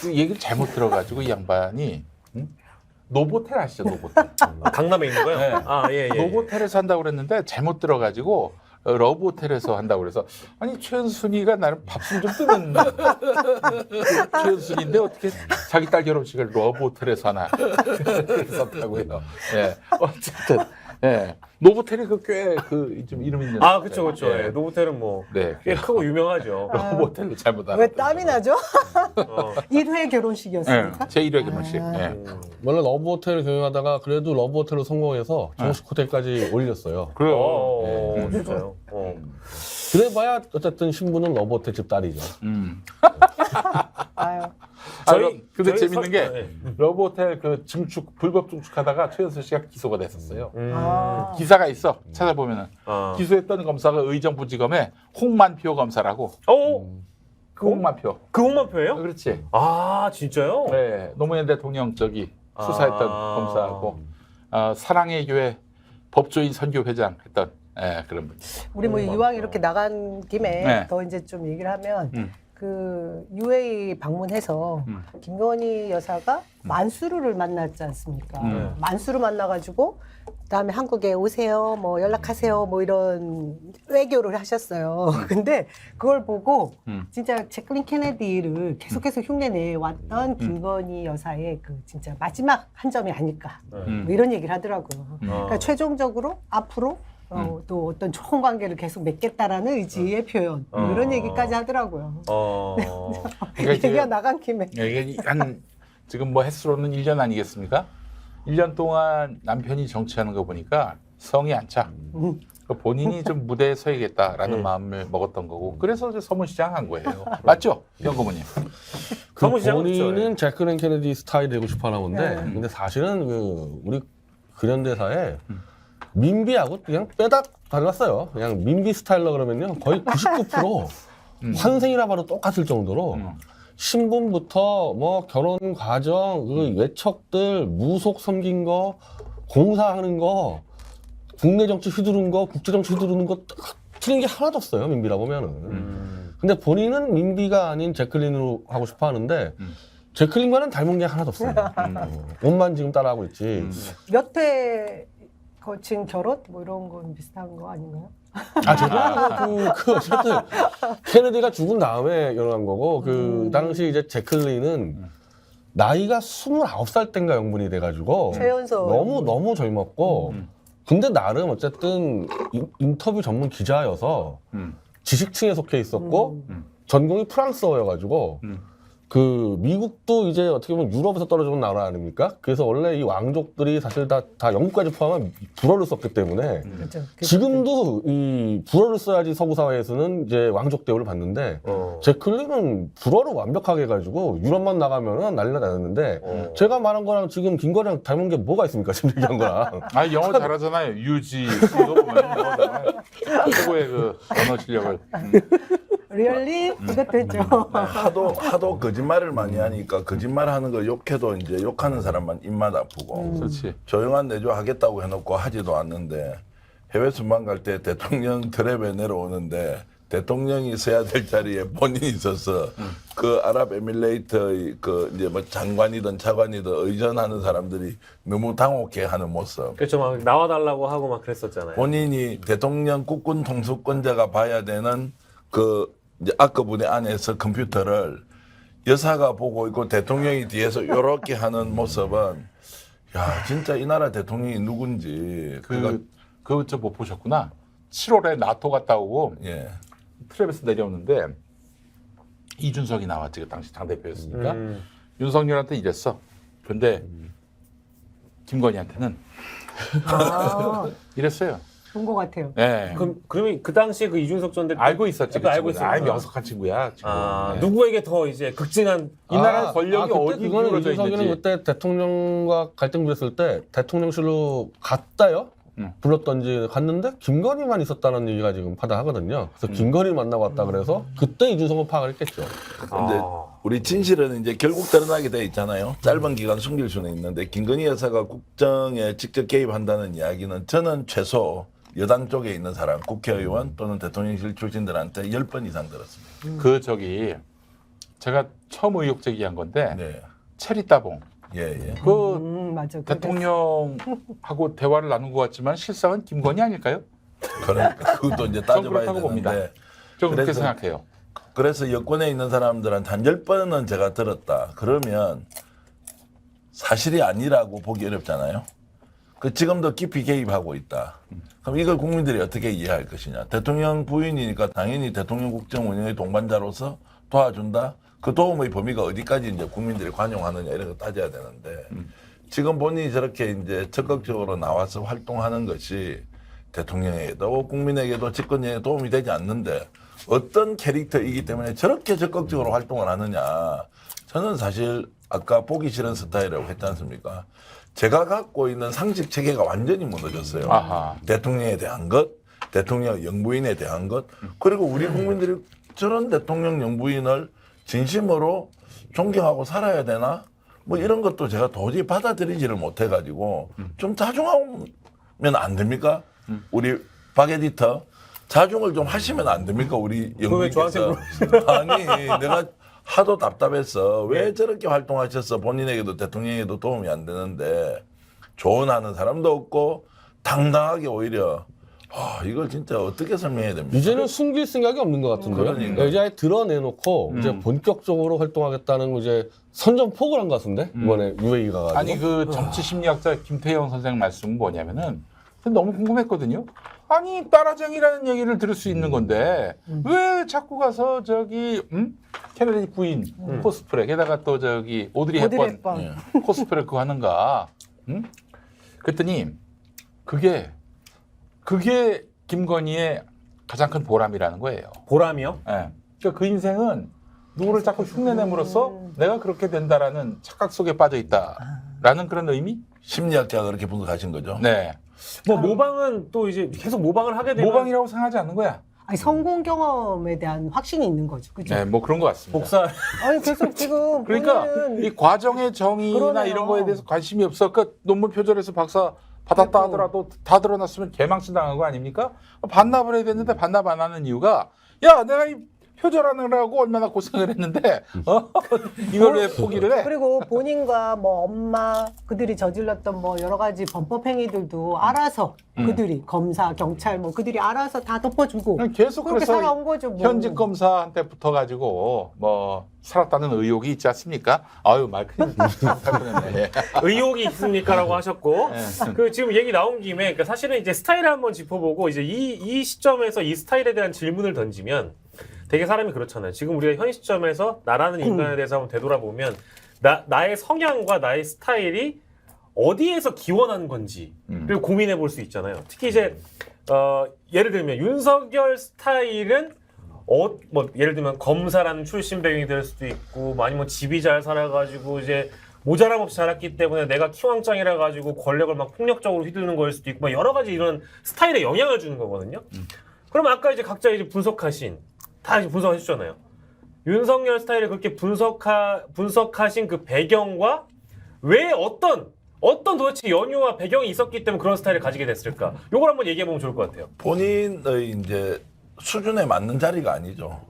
C: 얘기를 잘못 들어가지고 이 양반이 노보텔 아시죠? 노보텔.
A: 강남에 있는 거요?
C: 네.
A: 예.
C: 노보텔에서 한다고 그랬는데 잘못 들어가지고 러브호텔에서 한다고 그래서 아니 최은순이가 나름 밥숨 좀 뜨는 최은순인데 어떻게 자기 딸 결혼식을 러브호텔에서 하나 그랬었다고요. 예, 어쨌든 예, 노보텔이 꽤좀 이름 있는.
A: 그렇죠.
C: 예.
A: 예. 노보텔은 뭐
C: 네,
A: 꽤 크고 유명하죠.
C: 러브호텔로 잘못 알았.
D: 왜 땀이 나죠?
A: 어.
D: 1회 결혼식이었습니까?
C: 제 1회 결혼식. 예.
E: 원래 러브호텔을 경영하다가 그래도 러브호텔로 성공해서 정식 호텔까지 올렸어요.
C: 그래요.
A: 진짜요.
E: 그래봐야 어쨌든 신부는 러브호텔 집 딸이죠.
D: 아유.
C: 근데
A: 저희
C: 재밌는 게
A: 예.
C: 러브호텔 그 증축 불법 증축하다가 최은순 씨가 기소가 됐었어요.
D: 아.
C: 기사가 있어. 찾아보면은
A: 아.
C: 기소했던 검사가 의정부지검의 홍만표 검사라고. 그 홍만표.
A: 그 홍만표예요?
C: 그렇지.
A: 진짜요?
C: 네, 노무현 대통령 저기 수사했던 검사하고 사랑의 교회 법조인 선교 회장 했던 그런 분.
D: 우리 뭐 이왕 이렇게 나간 김에
C: 네.
D: 더 이제 좀 얘기를 하면 그 UAE 방문해서 김건희 여사가 만수르를 만났지 않습니까? 만수르 만나가지고 그다음에 한국에 오세요, 뭐 연락하세요, 뭐 이런 외교를 하셨어요. 근데 그걸 보고 진짜 제클린 케네디를 계속해서 흉내내 왔던 김건희 여사의 그 진짜 마지막 한 점이 아닐까 뭐 이런 얘기를 하더라고요. 그러니까 최종적으로 앞으로 또 어떤 좋은 관계를 계속 맺겠다라는 의지의 표현 뭐 이런 얘기까지 하더라고요.
C: 그러니까
D: 얘기가 나간 김에
C: 이게 한 지금 뭐 횟수로는 1년 아니겠습니까? 1년 동안 남편이 정치하는 거 보니까 성이 안 차. 본인이 좀 무대에 서야겠다라는 마음을 먹었던 거고 그래서 이제 서문시장 한 거예요. 맞죠? 연고모님.
E: 그
A: 사무실은
E: 본인은 제클린 케네디 스타일이 되고 싶어 하나 본데 근데 사실은 그 우리 근현대사에 민비하고 그냥 빼다 달랐어요. 그냥 민비 스타일러 그러면요 거의 99% 환생이라 봐도 똑같을 정도로 신분부터 뭐 결혼 과정, 그 외척들, 무속 섬긴 거, 공사하는 거, 국내 정치 휘두른 거, 국제 정치 휘두르는 거 틀린 게 하나도 없어요. 민비라 보면은. 근데 본인은 민비가 아닌 제클린으로 하고 싶어 하는데 제클린과는 닮은 게 하나도 없어요. 옷만 지금 따라하고 있지.
D: 몇 회 거친 결혼 뭐 이런 건 비슷한 거 아닌가요?
E: 아, 저도 그 어쨌든 케네디가 죽은 다음에 결혼한 거고 그 당시 이제 제클린은 나이가 29살 땐가 영분이 돼가지고
D: 최연소
E: 너무 젊었고 근데 나름 어쨌든 인터뷰 전문 기자여서 지식층에 속해 있었고 전공이 프랑스어여가지고 그 미국도 이제 어떻게 보면 유럽에서 떨어져 온 나라 아닙니까? 그래서 원래 이 왕족들이 사실 다 영국까지 포함한 불어를 썼기 때문에
D: 그렇죠.
E: 지금도 이 불어를 써야지 서구 사회에서는 이제 왕족 대우를 받는데 제클린은 불어를 완벽하게 해가지고 유럽만 나가면은 난리가 나는데 제가 말한 거랑 지금 김건희랑 닮은 게 뭐가 있습니까? 지금 얘기한 거랑.
C: 아 영어 잘하잖아요. 유지 그거 보면 영어 잘하잖아요. 최고의 그 언어 실력을.
D: 리얼리 이것도 했죠.
B: 하도 거짓말을 많이 하니까 거짓말하는 거 욕해도 이제 욕하는 사람만 입맛 아프고
C: 그렇지.
B: 조용한 내조 하겠다고 해놓고 하지도 않는데 해외 순방 갈 때 대통령 트랩에 내려오는데 대통령이 서야 될 자리에 본인이 있어서 그 아랍에밀레이트의 그 이제 뭐 장관이든 차관이든 의전하는 사람들이 너무 당혹해하는 모습.
A: 그렇죠. 막 나와달라고 하고 막 그랬었잖아요.
B: 본인이 대통령 국군 통수권자가 봐야 되는 그 이제 악거분의 안에서 컴퓨터를 여사가 보고 있고 대통령이 뒤에서 요렇게 하는 모습은 야 진짜 이 나라 대통령이 누군지
C: 그거 저 못 보셨구나. 7월에 나토 갔다 오고
B: 예.
C: 트랩에서 내려오는데 이준석이 나왔지 그 당시 당 대표였으니까 윤석열한테 이랬어. 근데 김건희한테는 이랬어요.
D: 본 것 같아요.
C: 예.
A: 그러면 그 당시에 그 이준석 전 대표
C: 알고 있었지. 그
A: 알고
C: 친구는.
A: 있었구나.
C: 명석한 친구야. 지금.
A: 아,
C: 예.
A: 누구에게 더 이제 극진한
C: 이 나라 권력이
E: 그때
C: 어디
E: 그거는
C: 기울어져
E: 이준석이는
C: 있는지.
E: 그때 대통령과 갈등 부렸을 때 대통령실로 갔다요. 불렀던지 갔는데 김건희만 있었다는 얘기가 지금 파다하거든요. 그래서 김건희 만나고 왔다 그래서 그때 이준석은 파악을 했겠죠.
B: 근데 우리 진실은 이제 결국 드러나게 돼 있잖아요. 짧은 기간 숨길 수는 있는데 김건희 여사가 국정에 직접 개입한다는 이야기는 저는 최소 여당 쪽에 있는 사람, 국회의원 또는 대통령실 출신들한테 10번 이상 들었습니다.
C: 그 저기 제가 처음 의혹 제기한 건데
B: 네.
C: 체리 따봉.
B: 예.
C: 그
D: 맞아.
C: 대통령하고 대화를 나눈 것 같지만 실상은 김건희 아닐까요?
B: 그러니까 그것도 이제
C: 전
B: 따져봐야
C: 그렇다고 봅니다.
B: 되는데
C: 저 그렇게
B: 그래서-
C: 생각해요.
B: 그래서 여권에 있는 사람들한테 한 10번은 제가 들었다. 그러면 사실이 아니라고 보기 어렵잖아요. 그 지금도 깊이 개입하고 있다. 그럼 이걸 국민들이 어떻게 이해할 것이냐. 대통령 부인이니까 당연히 대통령 국정 운영의 동반자로서 도와준다. 그 도움의 범위가 어디까지 이제 국민들이 관용하느냐 이런 거 따져야 되는데 지금 본인이 저렇게 이제 적극적으로 나와서 활동하는 것이 대통령에게도 국민에게도 집권에 도움이 되지 않는데 어떤 캐릭터이기 때문에 저렇게 적극적으로 활동을 하느냐. 저는 사실 아까 보기 싫은 스타일이라고 했지 않습니까? 제가 갖고 있는 상식 체계가 완전히 무너졌어요.
C: 아하.
B: 대통령에 대한 것, 대통령 영부인에 대한 것, 그리고 우리 국민들이 저런 대통령 영부인을 진심으로 존경하고 살아야 되나? 뭐 이런 것도 제가 도저히 받아들이지를 못해가지고 좀 자중하면 안 됩니까? 우리 박 에디터 자중을 좀 하시면 안 됩니까? 우리
A: 왜 저한테
B: 영부인께서. 아니 내가 하도 답답했어. 왜 저렇게 활동하셨어? 본인에게도 대통령에게도 도움이 안 되는데 조언하는 사람도 없고 당당하게 오히려 이걸 진짜 어떻게 설명해야 됩니까?
E: 이제는 숨길 생각이 없는 것 같은데요.
B: 그러니까.
E: 이제 아예 드러내놓고 이제 본격적으로 활동하겠다는 이제 선전포고를 한 것 같은데 이번에 UAE 가가지고.
C: 아니 그 정치 심리학자 김태형 선생 말씀은 뭐냐면은 너무 궁금했거든요. 아니 따라쟁이라는 얘기를 들을 수 있는 건데 왜 자꾸 가서 저기 케네디 부인 코스프레 게다가 또 저기 오드리 헵번 코스프레 그거 하는가? 그랬더니 그게 김건희의 가장 큰 보람이라는 거예요.
A: 보람이요?
C: 예. 그러니까 그 인생은 누구를 자꾸 흉내냄으로써 내가 그렇게 된다라는 착각 속에 빠져 있다라는 그런 의미?
B: 심리학자가 그렇게 분석하신 거죠?
C: 네.
A: 뭐 모방은 또 이제 계속 모방을 하게 되면
C: 모방이라고 생각하지 않는 거야.
D: 아니, 성공 경험에 대한 확신이 있는 거죠. 그죠?
C: 네, 뭐 그런 것 같습니다.
A: 복사
D: 아니, 계속 지금
C: 그러니까
D: 본인은
C: 이 과정의 정의나
D: 그러네요.
C: 이런 거에 대해서 관심이 없어. 그 논문 표절해서 박사 받았다
D: 아이고.
C: 하더라도 다 드러났으면 개망신 당한 거 아닙니까? 반납을 해야 되는데 반납 안 하는 이유가 야 내가 이 효절하느라고 얼마나 고생을 했는데 이걸 왜 포기를 해?
D: 그리고 본인과 뭐 엄마 그들이 저질렀던 뭐 여러 가지 범법 행위들도 알아서 그들이 검사, 경찰 뭐 그들이 알아서 다 덮어주고
C: 계속
D: 그렇게
C: 그래서
D: 살아온 거죠. 뭐.
C: 현직 검사한테 붙어가지고 뭐 살았다는 의혹이 있지 않습니까? 아유 말 큰일 났네.
A: 의혹이 있습니까라고 하셨고 그 지금 얘기 나온 김에 그러니까 사실은 이제 스타일을 한번 짚어보고 이제 이 시점에서 이 스타일에 대한 질문을 던지면 되게 사람이 그렇잖아요. 지금 우리가 현 시점에서 나라는 인간에 대해서 한번 되돌아보면 나의 성향과 나의 스타일이 어디에서 기원한 건지를 고민해 볼 수 있잖아요. 특히 이제 예를 들면 윤석열 스타일은 뭐 예를 들면 검사라는 출신 배경이 될 수도 있고 뭐 아니면 집이 잘 살아가지고 이제 모자람 없이 자랐기 때문에 내가 키왕짱이라 가지고 권력을 막 폭력적으로 휘두르는 거일 수도 있고 막 여러 가지 이런 스타일에 영향을 주는 거거든요. 그럼 아까 이제 각자 이제 분석하신 다 이제 분석해 주잖아요. 윤석열 스타일을 그렇게 분석하신 그 배경과 왜 어떤 도대체 연유와 배경이 있었기 때문에 그런 스타일을 가지게 됐을까? 요걸 한번 얘기해 보면 좋을 것 같아요.
B: 본인의 이제 수준에 맞는 자리가 아니죠.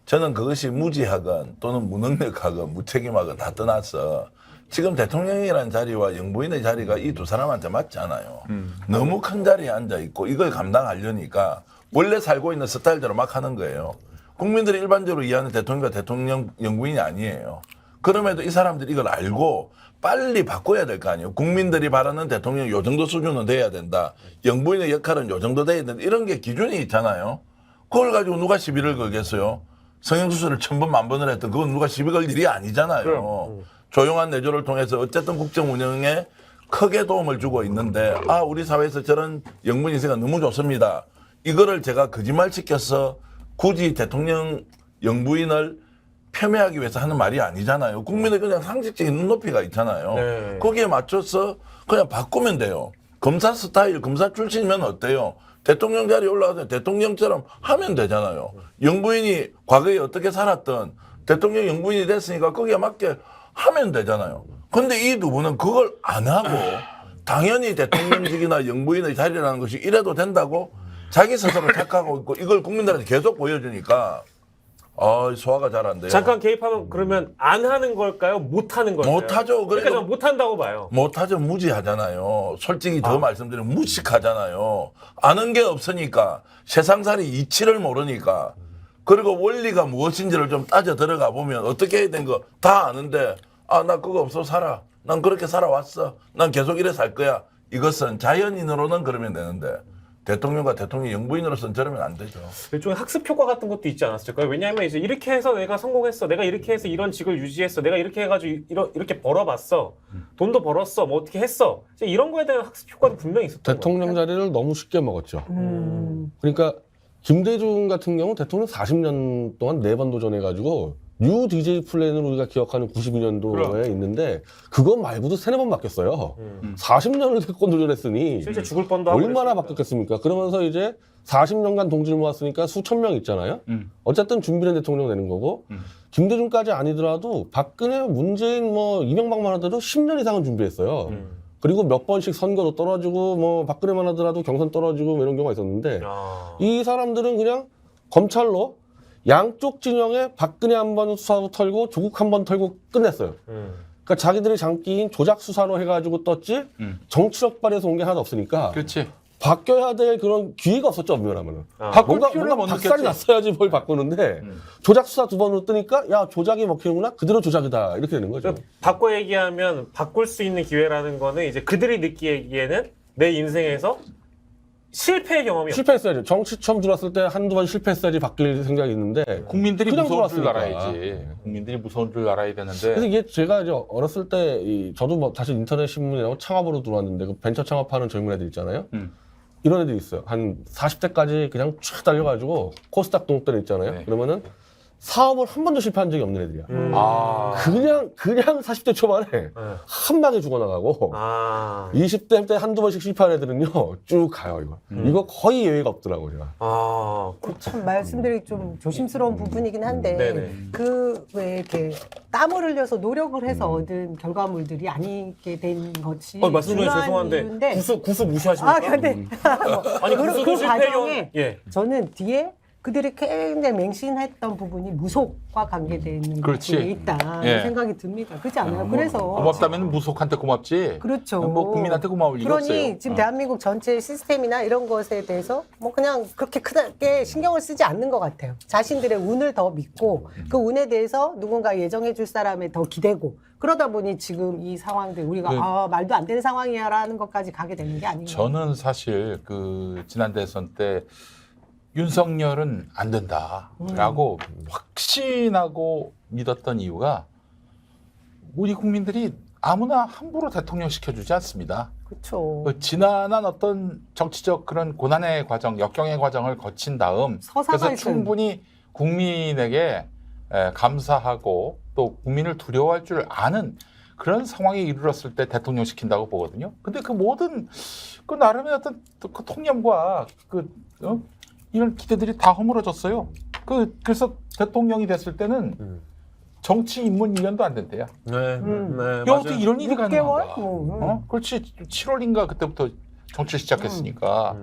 B: 저는 그것이 무지하건 또는 무능력하건 무책임하건 다 떠나서 지금 대통령이라는 자리와 영부인의 자리가 이 두 사람한테 맞지 않아요. 너무 큰 자리에 앉아 있고 이걸 감당하려니까 원래 살고 있는 스타일대로 막 하는 거예요. 국민들이 일반적으로 이해하는 대통령과 대통령 영부인이 아니에요. 그럼에도 이 사람들이 이걸 알고 빨리 바꿔야 될 거 아니에요. 국민들이 바라는 대통령 요 정도 수준은 돼야 된다. 영부인의 역할은 요 정도 돼야 된다. 이런 게 기준이 있잖아요. 그걸 가지고 누가 시비를 걸겠어요? 성형수술을 1000번 만번을 했던 그건 누가 시비 걸 일이 아니잖아요. 조용한 내조를 통해서 어쨌든 국정 운영에 크게 도움을 주고 있는데 우리 사회에서 저런 영부인 인생가 너무 좋습니다. 이거를 제가 거짓말시켜서 굳이 대통령 영부인을 폄훼하기 위해서 하는 말이 아니잖아요. 국민의 그냥 상식적인 눈높이가 있잖아요.
A: 네.
B: 거기에 맞춰서 그냥 바꾸면 돼요. 검사 스타일, 검사 출신이면 어때요? 대통령 자리에 올라가서 대통령처럼 하면 되잖아요. 영부인이 과거에 어떻게 살았던 대통령 영부인이 됐으니까 거기에 맞게 하면 되잖아요. 근데 이 두 분은 그걸 안 하고 당연히 대통령직이나 영부인의 자리라는 것이 이래도 된다고 자기 스스로 착각하고 있고 이걸 국민들한테 계속 보여주니까 소화가 잘 안 돼요.
A: 잠깐 개입하면 그러면 안 하는 걸까요? 못 하는 걸까요?
B: 못 하죠.
A: 그러니까 저는 못 한다고 봐요.
B: 못하죠. 무지하잖아요. 솔직히 더 말씀드리면 무식하잖아요. 아는 게 없으니까 세상살이 이치를 모르니까 그리고 원리가 무엇인지를 좀 따져 들어가 보면 어떻게 해야 되는 거 다 아는데 나 그거 없어 살아. 난 그렇게 살아왔어. 난 계속 이래 살 거야. 이것은 자연인으로는 그러면 되는데 대통령과 대통령 영부인으로서는 저러면 안 되죠.
A: 일종의 학습 효과 같은 것도 있지 않았을까요? 왜냐하면 이제 이렇게 해서 내가 성공했어. 내가 이렇게 해서 이런 직을 유지했어. 내가 이렇게 해가지고 이렇게 벌어봤어. 돈도 벌었어. 뭐 어떻게 했어. 이제 이런 거에 대한 학습 효과도 분명히 있었던 거예요.
E: 대통령 자리를 너무 쉽게 먹었죠. 그러니까 김대중 같은 경우 대통령 40년 동안 4번 도전해가지고 뉴 DJ 플랜으로 우리가 기억하는 92년도에
A: 그럼.
E: 있는데 그거 말고도 3-4번 바뀌었어요. 40년을 대권 도전했으니
A: 실제 죽을 뻔도 하고
E: 얼마나
A: 그랬으니까.
E: 바뀌었겠습니까? 그러면서 이제 40년간 동지를 모았으니까 수천 명 있잖아요. 어쨌든 준비된 대통령 되는 거고 김대중까지 아니더라도 박근혜, 문재인, 뭐 이명박만 하더라도 10년 이상은 준비했어요. 그리고 몇 번씩 선거도 떨어지고 뭐 박근혜만 하더라도 경선 떨어지고 뭐 이런 경우가 있었는데 이 사람들은 그냥 검찰로 양쪽 진영에 박근혜 한 번 수사도 털고 조국 한 번 털고 끝냈어요. 그러니까 자기들의 장기인 조작 수사로 해가지고 떴지 정치력 발휘해서 온 게 하나도 없으니까
C: 그렇지.
E: 바뀌어야 될 그런 기회가 없었죠. 엄밀하면은.
C: 바꿀 필요는 못
E: 박살이
C: 느꼈지.
E: 났어야지 뭘 바꾸는데 조작 수사 2번으로 뜨니까 야 조작이 먹히는구나 그대로 조작이다 이렇게 되는 거죠.
A: 바꿔 얘기하면 바꿀 수 있는 기회라는 거는 이제 그들이 느끼기에는 내 인생에서 실패의 경험이 없다.
E: 실패했어야죠. 정치 처음 들어왔을 때 한두 번 실패했어야지 바뀔 생각이 있는데
C: 국민들이
E: 그냥
C: 무서운 줄
E: 들어왔으니까.
C: 알아야지. 국민들이 무서운 줄 알아야 되는데.
E: 그래서 이게 제가 이제 어렸을 때 저도 뭐 다시 인터넷 신문이라고 창업으로 들어왔는데 그 벤처 창업하는 젊은 애들 있잖아요. 이런 애들이 있어요. 한 40대까지 그냥 쫙 달려가지고 코스닥 동업들 있잖아요.
C: 네.
E: 그러면은 사업을 한 번도 실패한 적이 없는 애들이야.
C: 아.
E: 그냥 40대 초반에 한 방에 죽어나가고 20대 때 한두 번씩 실패한 애들은요 쭉 가요 이거. 이거 거의 예외가 없더라고요. 제가.
D: 참 말씀드리기 좀 조심스러운 부분이긴 한데
A: 네네.
D: 그 왜 이렇게 땀을 흘려서 노력을 해서 얻은 결과물들이 아니게 된 것이
A: 말씀 중에
D: 중요한
A: 죄송한데
D: 이유인데
A: 구수 무시하십니까?
D: 근데
A: 아니
D: 그
A: 구수도 실패
D: 과정에
A: 예.
D: 저는 뒤에 그들이 굉장히 맹신했던 부분이 무속과 관계되어 있는
C: 그렇지.
D: 부분에 있다
C: 예.
D: 생각이 듭니다. 그렇지 않아요? 그래서
C: 고맙다면 무속한테 고맙지.
D: 그렇죠.
C: 뭐 국민한테 고마울 리가
D: 그러니
C: 없어요.
D: 지금 대한민국 전체 시스템이나 이런 것에 대해서 뭐 그냥 그렇게 크게 신경을 쓰지 않는 것 같아요. 자신들의 운을 더 믿고 그 운에 대해서 누군가 예정해 줄 사람에 더 기대고 그러다 보니 지금 이 상황들 우리가
C: 네.
D: 말도 안 되는 상황이야라는 것까지 가게 되는 게 아닌가.
C: 저는 사실 그 지난 대선 때 윤석열은 안 된다라고 확신하고 믿었던 이유가 우리 국민들이 아무나 함부로 대통령 시켜주지 않습니다.
D: 그렇죠.
C: 그 지난한 어떤 정치적 그런 고난의 과정, 역경의 과정을 거친 다음
D: 서사가
C: 그래서
D: 있어요.
C: 충분히 국민에게 감사하고 또 국민을 두려워할 줄 아는 그런 상황에 이르렀을 때 대통령 시킨다고 보거든요. 근데 그 모든 그 나름의 어떤 그 통념과 이런 기대들이 다 허물어졌어요. 그래서 대통령이 됐을 때는 정치 입문 1년도 안 된대요.
A: 네,
C: 야, 어떻게 이런 일이
D: 6개월?
C: 가능한가? 그렇지. 7월인가 그때부터 정치를 시작했으니까.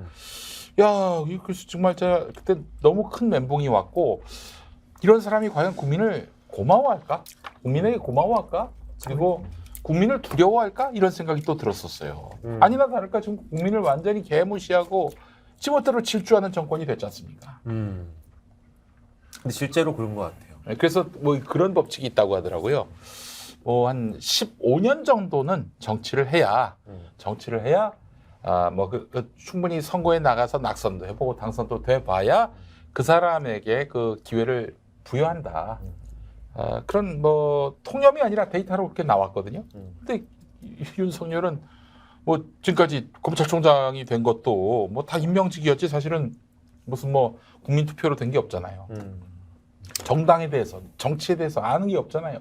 C: 야, 그래서 정말 제가 그때 너무 큰 멘붕이 왔고 이런 사람이 과연 국민을 고마워할까? 국민에게 고마워할까? 그리고 국민을 두려워할까? 이런 생각이 또 들었었어요. 아니나 다를까 지금 국민을 완전히 개무시하고 지멋대로 질주하는 정권이 됐지 않습니까?
A: 근데 실제로 그런 것 같아요.
C: 그래서 뭐 그런 법칙이 있다고 하더라고요. 뭐 한 15년 정도는 정치를 해야 충분히 선거에 나가서 낙선도 해보고 당선도 돼봐야 그 사람에게 그 기회를 부여한다. 그런 뭐 통념이 아니라 데이터로 그렇게 나왔거든요. 근데 윤석열은 뭐 지금까지 검찰총장이 된 것도 뭐 다 임명직이었지 사실은 무슨 뭐 국민 투표로 된 게 없잖아요. 정당에 대해서 정치에 대해서 아는 게 없잖아요.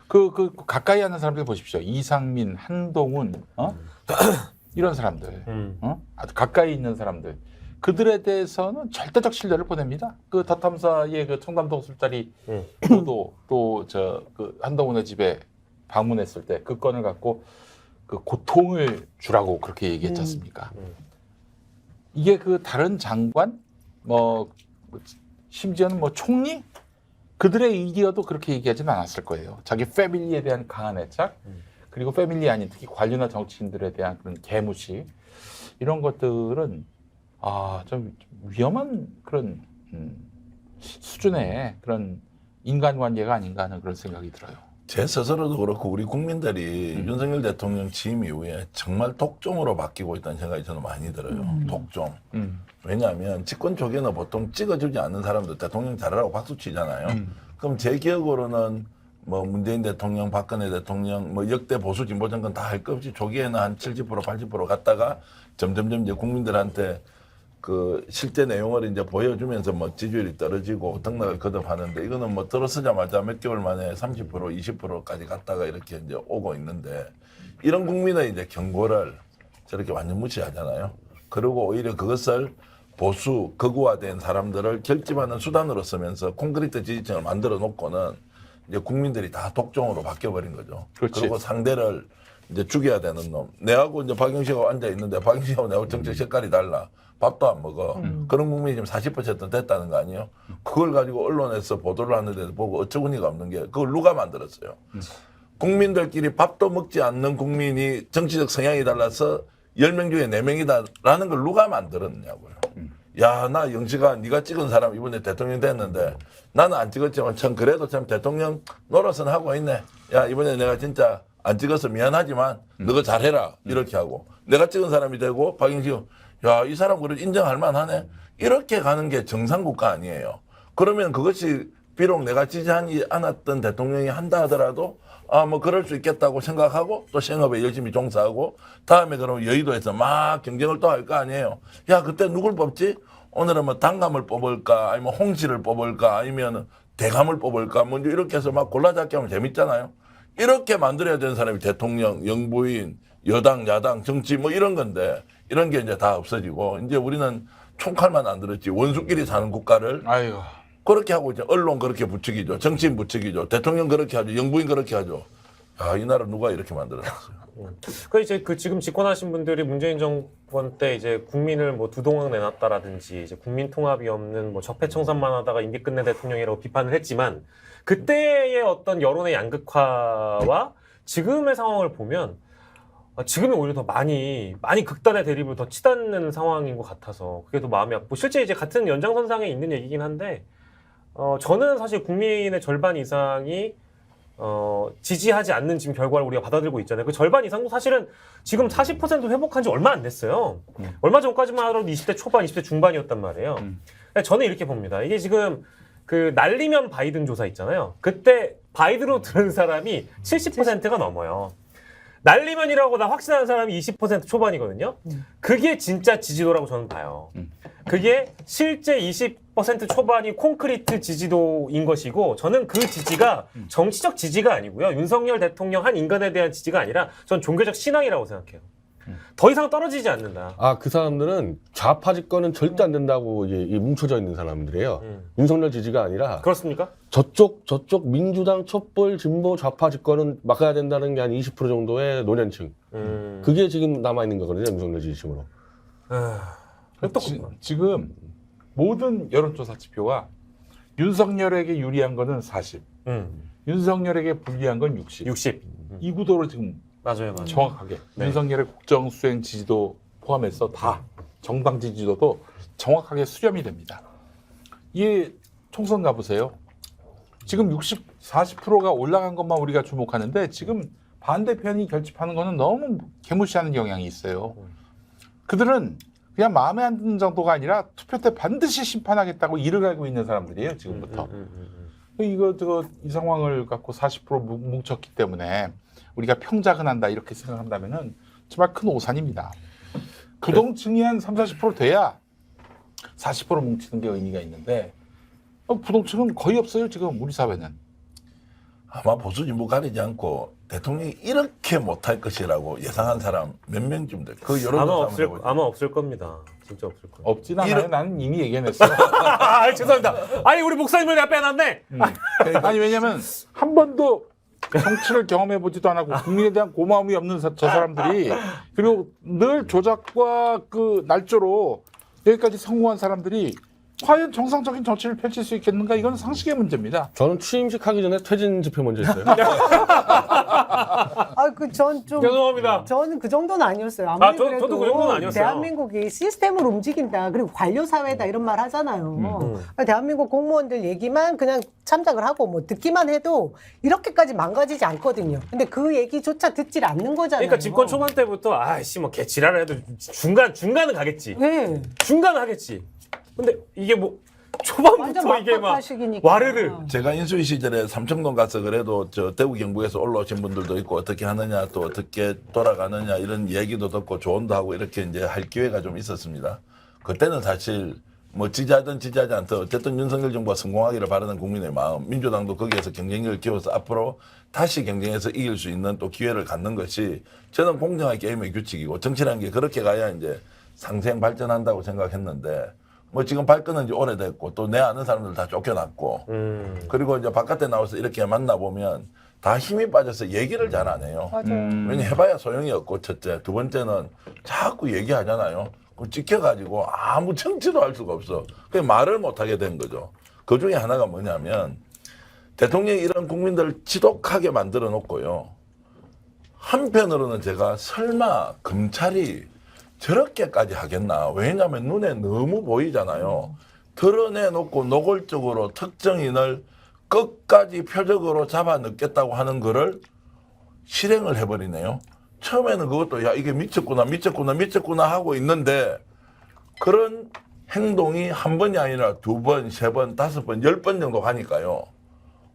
C: 그 가까이 하는 사람들 보십시오. 이상민, 한동훈, 이런 사람들, 아주 가까이 있는 사람들. 그들에 대해서는 절대적 신뢰를 보냅니다. 그 더탐사의 그 청담동 술자리 보도 또 그 한동훈의 집에 방문했을 때 그 건을 갖고 그 고통을 주라고 그렇게 얘기했지 않습니까? 이게 그 다른 장관, 뭐 심지어는 뭐 총리 그들의 의기여도 그렇게 얘기하지는 않았을 거예요. 자기 패밀리에 대한 강한 애착, 그리고 패밀리 아닌 특히 관료나 정치인들에 대한 그런 개무시 이런 것들은 좀 위험한 그런 수준의 그런 인간관계가 아닌가 하는 그런 생각이 들어요.
B: 제 스스로도 그렇고 우리 국민들이 윤석열 대통령 취임 이후에 정말 독종으로 바뀌고 있다는 생각이 저는 많이 들어요. 독종. 왜냐하면 집권 초기에는 보통 찍어주지 않는 사람들 대통령 잘하라고 박수 치잖아요. 그럼 제 기억으로는 뭐 문재인 대통령, 박근혜 대통령, 뭐 역대 보수 진보 정권 다 할 것 없이 초기에는 한 70%, 80% 갔다가 점점점 이제 국민들한테 그 실제 내용을 이제 보여주면서 뭐 지지율이 떨어지고 등락을 거듭하는데 이거는 뭐 들어서자마자 몇 개월 만에 30%, 20%까지 갔다가 이렇게 이제 오고 있는데 이런 국민의 이제 경고를 저렇게 완전 무시하잖아요. 그리고 오히려 그것을 보수, 극우화된 사람들을 결집하는 수단으로 쓰면서 콘크리트 지지층을 만들어 놓고는 이제 국민들이 다 독종으로 바뀌어버린 거죠.
C: 그렇지.
B: 그리고 상대를 이제 죽여야 되는 놈. 내하고 이제 박영식하고 앉아 있는데 박영식하고 내하고 정책 색깔이 달라. 밥도 안 먹어. 그런 국민이 지금 40% 됐다는 거 아니에요? 그걸 가지고 언론에서 보도를 하는데 보고 어처구니가 없는 게 그걸 누가 만들었어요? 국민들끼리 밥도 먹지 않는 국민이 정치적 성향이 달라서 10명 중에 4명이다라는 걸 누가 만들었냐고요. 야, 나 영식아 네가 찍은 사람 이번에 대통령 됐는데 나는 안 찍었지만 참 그래도 참 대통령 노릇은 하고 있네. 야, 이번에 내가 진짜 안 찍어서 미안하지만 너가 잘해라 이렇게 하고 내가 찍은 사람이 되고 박영식 야, 이 사람 그래도 인정할 만하네. 이렇게 가는 게 정상국가 아니에요. 그러면 그것이 비록 내가 지지하지 않았던 대통령이 한다 하더라도 뭐 그럴 수 있겠다고 생각하고 또 생업에 열심히 종사하고 다음에 그럼 여의도에서 막 경쟁을 또 할 거 아니에요. 야, 그때 누굴 뽑지? 오늘은 뭐 당감을 뽑을까 아니면 홍씨를 뽑을까 아니면 대감을 뽑을까 먼저 이렇게 해서 막 골라잡기 하면 재밌잖아요. 이렇게 만들어야 되는 사람이 대통령, 영부인, 여당, 야당, 정치 뭐 이런 건데 이런 게 이제 다 없어지고 이제 우리는 총칼만 안 들었지 원수끼리 사는 국가를
C: 아이고.
B: 그렇게 하고 이제 언론 그렇게 부추기죠. 정치인 부추기죠. 대통령 그렇게 하죠. 영부인 그렇게 하죠. 야, 이 나라 누가 이렇게 만들었어요.
A: 그 이제 그 지금 집권하신 분들이 문재인 정권 때 이제 국민을 뭐 두동강 내놨다라든지 이제 국민 통합이 없는 뭐 적폐청산만 하다가 임기 끝낸 대통령이라고 비판을 했지만 그때의 어떤 여론의 양극화와 지금의 상황을 보면 지금이 오히려 더 많이 극단의 대립을 더 치닫는 상황인 것 같아서 그게 더 마음이 아프고 실제 이제 같은 연장선상에 있는 얘기긴 한데 저는 사실 국민의 절반 이상이 지지하지 않는 지금 결과를 우리가 받아들이고 있잖아요. 그 절반 이상도 사실은 지금 40% 회복한 지 얼마 안 됐어요. 얼마 전까지만 하더라도 20대 초반, 20대 중반이었단 말이에요. 저는 이렇게 봅니다. 이게 지금 그 날리면 바이든 조사 있잖아요. 그때 바이든으로 들은 사람이 70%가 넘어요. 날리면이라고 나 확신하는 사람이 20% 초반이거든요. 그게 진짜 지지도라고 저는 봐요. 그게 실제 20% 초반이 콘크리트 지지도인 것이고 저는 그 지지가 정치적 지지가 아니고요. 윤석열 대통령 한 인간에 대한 지지가 아니라 전 종교적 신앙이라고 생각해요. 더 이상 떨어지지 않는다.
E: 아, 그 사람들은 좌파 집권은 절대 안 된다고 이제 이 뭉쳐져 있는 사람들이에요. 윤석열 지지가 아니라
A: 그렇습니까?
E: 저쪽 민주당 촛불 진보 좌파 집권은 막아야 된다는 게 한 20% 정도의 노년층. 그게 지금 남아 있는 거거든요, 윤석열 지지층으로.
C: 지금 모든 여론조사 지표가 윤석열에게 유리한 거는 40, 윤석열에게 불리한 건 60.
A: 60.
C: 이 구도로 지금
A: 맞아요.
C: 정확하게
A: 네.
C: 윤석열의 국정 수행 지지도 포함해서 다 정당 지지도도 정확하게 수렴이 됩니다. 이 총선 가보세요. 지금 40%가 올라간 것만 우리가 주목하는데 지금 반대편이 결집하는 거는 너무 개무시하는 경향이 있어요. 그들은 그냥 마음에 안 드는 정도가 아니라 투표 때 반드시 심판하겠다고 이를 갈고 있는 사람들이에요. 지금부터. 이 상황을 갖고 40% 뭉쳤기 때문에 우리가 평작은한다 이렇게 생각한다면은 정말 큰 오산입니다. 부동층이 한 30-40% 돼야 40% 뭉치는 게 의미가 있는데 부동층은 거의 없어요. 지금 우리 사회는.
B: 아마 보수 진보 가리지 않고 대통령이 이렇게 못할 것이라고 예상한 사람 몇 명쯤 될까요? 그 여론조사
A: 아마 없을 겁니다. 진짜 없을 거예요.
C: 없진 않아요. 나는 이미 얘기해냈어.
A: 죄송합니다. 아니 우리 목사님을 내가 빼놨네.
C: 아니 왜냐면 한 번도 정치를 경험해보지도 않았고 국민에 대한 고마움이 없는 저 사람들이 그리고 늘 조작과 그 날조로 여기까지 성공한 사람들이 과연 정상적인 정치를 펼칠 수 있겠는가? 이건 상식의 문제입니다.
E: 저는 취임식 하기 전에 퇴진 집회 먼저 했어요.
D: 전 좀.
A: 죄송합니다.
D: 저는 그 정도는 아니었어요. 아무리
A: 저도
D: 그래도
A: 그 정도는 아니었어요.
D: 대한민국이 시스템으로 움직인다. 그리고 관료사회다. 이런 말 하잖아요. 그러니까 대한민국 공무원들 얘기만 그냥 참작을 하고 뭐 듣기만 해도 이렇게까지 망가지지 않거든요. 근데 그 얘기조차 듣질 않는 거잖아요.
A: 그러니까 집권 초반 때부터 아이씨 뭐 개 지랄을 해도 중간은 가겠지.
D: 네.
A: 중간은 하겠지. 근데 이게 뭐
D: 완전
A: 초반부터 이게 막
D: 막박하시기니까.
A: 와르르.
B: 제가 인수위 시절에 삼청동 가서 그래도 저 대구 경북에서 올라오신 분들도 있고 어떻게 하느냐 또 어떻게 돌아가느냐 이런 얘기도 듣고 조언도 하고 이렇게 이제 할 기회가 좀 있었습니다. 그때는 사실 뭐 지지하든 지지하지 않든 어쨌든 윤석열 정부가 성공하기를 바라는 국민의 마음, 민주당도 거기에서 경쟁력을 키워서 앞으로 다시 경쟁해서 이길 수 있는 또 기회를 갖는 것이 저는 공정한 게임의 규칙이고 정치라는 게 그렇게 가야 이제 상생 발전한다고 생각했는데 뭐 지금 발끈은 지 오래됐고 또 내 아는 사람들 다 쫓겨났고 그리고 이제 바깥에 나와서 이렇게 만나보면 다 힘이 빠져서 얘기를 잘 안 해요.
D: 맞아요.
B: 왜냐 해봐야 소용이 없고 첫째. 두 번째는 자꾸 얘기하잖아요. 그럼 찍혀가지고 아무 정치도 할 수가 없어. 그냥 말을 못하게 된 거죠. 그 중에 하나가 뭐냐면 대통령이 이런 국민들을 지독하게 만들어 놓고요. 한편으로는 제가 설마 검찰이 저렇게까지 하겠나. 왜냐하면 눈에 너무 보이잖아요. 드러내놓고 노골적으로 특정인을 끝까지 표적으로 잡아 넣겠다고 하는 거를 실행을 해버리네요. 처음에는 그것도 야 이게 미쳤구나 하고 있는데 그런 행동이 한 번이 아니라 2번, 3번, 5번, 10번 정도 하니까요.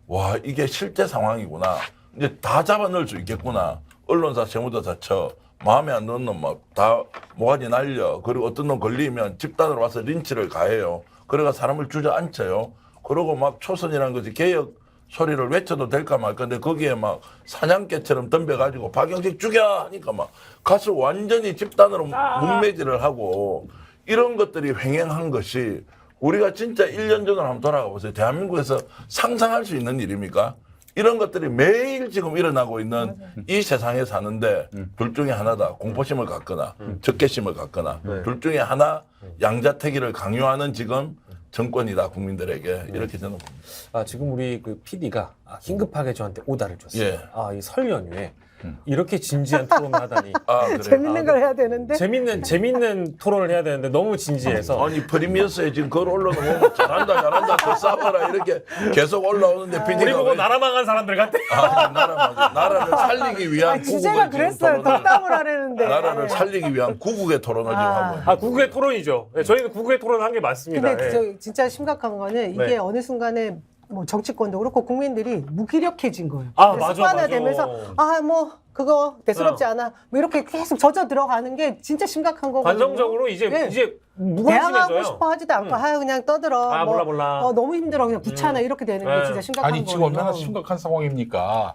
B: 와 이게 실제 상황이구나. 이제 다 잡아 넣을 수 있겠구나. 언론사, 세무조사 쳐. 마음에 안 드는 놈 막 다 모가지 날려. 그리고 어떤 놈 걸리면 집단으로 와서 린치를 가해요. 그래가 사람을 주저앉혀요. 그러고 막 초선이라는 것이 개혁 소리를 외쳐도 될까 말까. 근데 거기에 막 사냥개처럼 덤벼가지고 박영식 죽여 하니까 막 가서 완전히 집단으로 문매질을 하고 이런 것들이 횡행한 것이 우리가 진짜 1년 전으로 한번 돌아가 보세요. 대한민국에서 상상할 수 있는 일입니까? 이런 것들이 매일 지금 일어나고 있는 이 세상에 사는데 둘 중에 하나다. 공포심을 갖거나 적개심을 갖거나 둘 중에 하나 양자택일을 강요하는 지금 정권이다 국민들에게 이렇게 저는 봅니다.
A: 아, 지금 우리 그 PD가 긴급하게 저한테 오다를 줬어요.
B: 예.
A: 아, 이 설 연휴에 이렇게 진지한 토론을 하다니.
B: 아, 그래.
D: 재밌는 걸 해야 되는데.
A: 재밌는 토론을 해야 되는데 너무 진지해서.
B: 아니 프리미어스에 지금 글 올라오면 잘한다 더 싸워라 이렇게 계속 올라오는데
A: 우리
B: PD가
A: 보고 나라 망한 사람들 같아.
B: 나라를 살리기 위한
D: 주제가
B: 구국의
D: 그랬어요.
B: 토론을
D: 덕담을 하려는데.
B: 나라를 살리기 위한 구국의 토론을 지금 하고 있는
A: 아, 구국의 토론이죠. 네, 저희는 구국의 토론을 한 게 맞습니다.
D: 근데
A: 예.
D: 저 진짜 심각한 거는 이게
A: 네.
D: 어느 순간에 뭐 정치권도 그렇고 국민들이 무기력해진 거예요.
A: 아,
D: 그래서
A: 맞아,
D: 습관화되면서
A: 맞아.
D: 아 뭐 그거 대수롭지 않아 뭐 이렇게 계속 젖어 들어가는 게 진짜 심각한 거거든요.
A: 관성적으로 이제
D: 네.
A: 이제
D: 대항하고
A: 무관심해져요.
D: 싶어 하지도 않고 아 그냥 떠들어.
A: 아,
D: 뭐,
A: 몰라.
D: 너무 힘들어 그냥 귀찮아 이렇게 되는 게
A: 네.
D: 진짜 심각한
C: 아니
D: 거예요.
C: 지금 얼마나 심각한 상황입니까?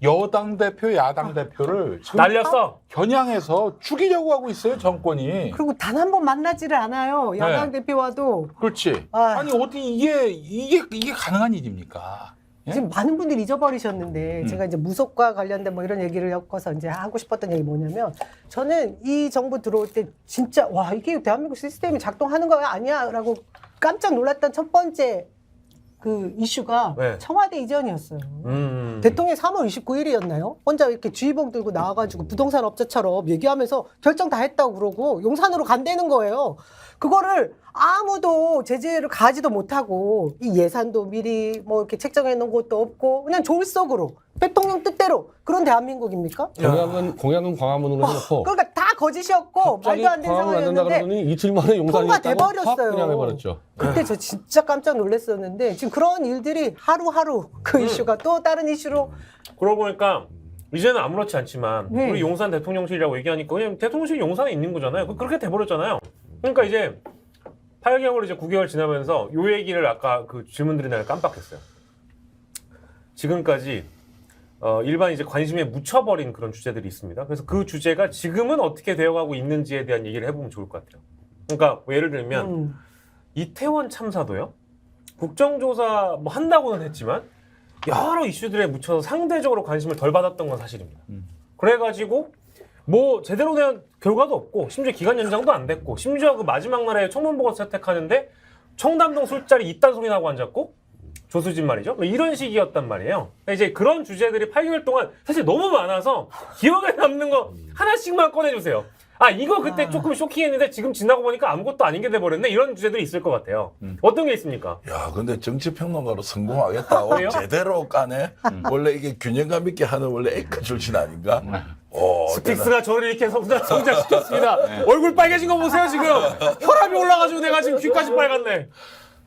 C: 여당 대표, 야당 대표를 지금
A: 날렸어.
C: 겨냥해서 죽이려고 하고 있어요 정권이.
D: 그리고 단 한 번 만나지를 않아요. 야당 대표와도.
C: 그렇지.
D: 아.
C: 아니 어떻게 이게 가능한 일입니까? 예?
D: 지금 많은 분들이 잊어버리셨는데 제가 이제 무속과 관련된 뭐 이런 얘기를 엮어서 이제 하고 싶었던 얘기 뭐냐면 저는 이 정부 들어올 때 진짜 와 이게 대한민국 시스템이 작동하는 거야 아니야라고 깜짝 놀랐던 첫 번째 그 이슈가
A: 네.
D: 청와대 이전이었어요. 대통령이 3월 29일이었나요? 혼자 이렇게 주의봉 들고 나와가지고 부동산 업자처럼 얘기하면서 결정 다 했다고 그러고 용산으로 간다는 거예요. 그거를 아무도 제재를 가지도 못하고 이 예산도 미리 뭐 이렇게 책정해 놓은 것도 없고 그냥 졸속으로 대통령 뜻대로 그런 대한민국입니까?
E: 공약은 광화문으로 해놓고
D: 그러니까 다 거짓이었고
E: 갑자기
D: 말도 안 되는
E: 광화문 안 된다
D: 상황이었는데
E: 그러더니 이틀 만에 용산이
D: 통과돼버렸어요.
E: 확 그냥 해버렸죠.
D: 그때 저 진짜 깜짝 놀랐었는데 지금 그런 일들이 하루하루 그 이슈가 또 다른 이슈로
A: 그러고 보니까 이제는 아무렇지 않지만
D: 네.
A: 우리 용산 대통령실이라고 얘기하니까 그냥 대통령실 용산에 있는 거잖아요. 그렇게 돼버렸잖아요. 그러니까 이제 8개월 이제 9개월 지나면서 요 얘기를 아까 그 질문드린 날 깜빡했어요. 지금까지 일반 이제 관심에 묻혀버린 그런 주제들이 있습니다. 그래서 그 주제가 지금은 어떻게 되어가고 있는지에 대한 얘기를 해보면 좋을 것 같아요. 그러니까 뭐 예를 들면 이태원 참사도요. 국정조사 뭐 한다고는 했지만 여러 이슈들에 묻혀서 상대적으로 관심을 덜 받았던 건 사실입니다. 그래가지고 뭐 제대로 된 결과도 없고 심지어 기간 연장도 안 됐고 심지어 그 마지막 날에 청문보고 채택하는데 청담동 술자리 이딴 소리 나고 앉았고 조수진 말이죠. 뭐 이런 식이었단 말이에요. 그러니까 이제 그런 주제들이 8개월 동안 사실 너무 많아서 기억에 남는 거 하나씩만 꺼내주세요. 아 이거 그때 조금 쇼킹했는데 지금 지나고 보니까 아무것도 아닌 게 돼버렸네. 이런 주제들이 있을 것 같아요. 어떤 게 있습니까?
B: 야, 근데 정치평론가로 성공하겠다.
A: 그래요?
B: 제대로 까네. 원래 이게 균형감 있게 하는 원래 에이크 출신 아닌가?
A: 스틱스가 저를 이렇게 성장시켰습니다. 얼굴 빨개진 거 보세요 지금. 혈압이 올라가지고 내가 지금 귀까지 빨갛네.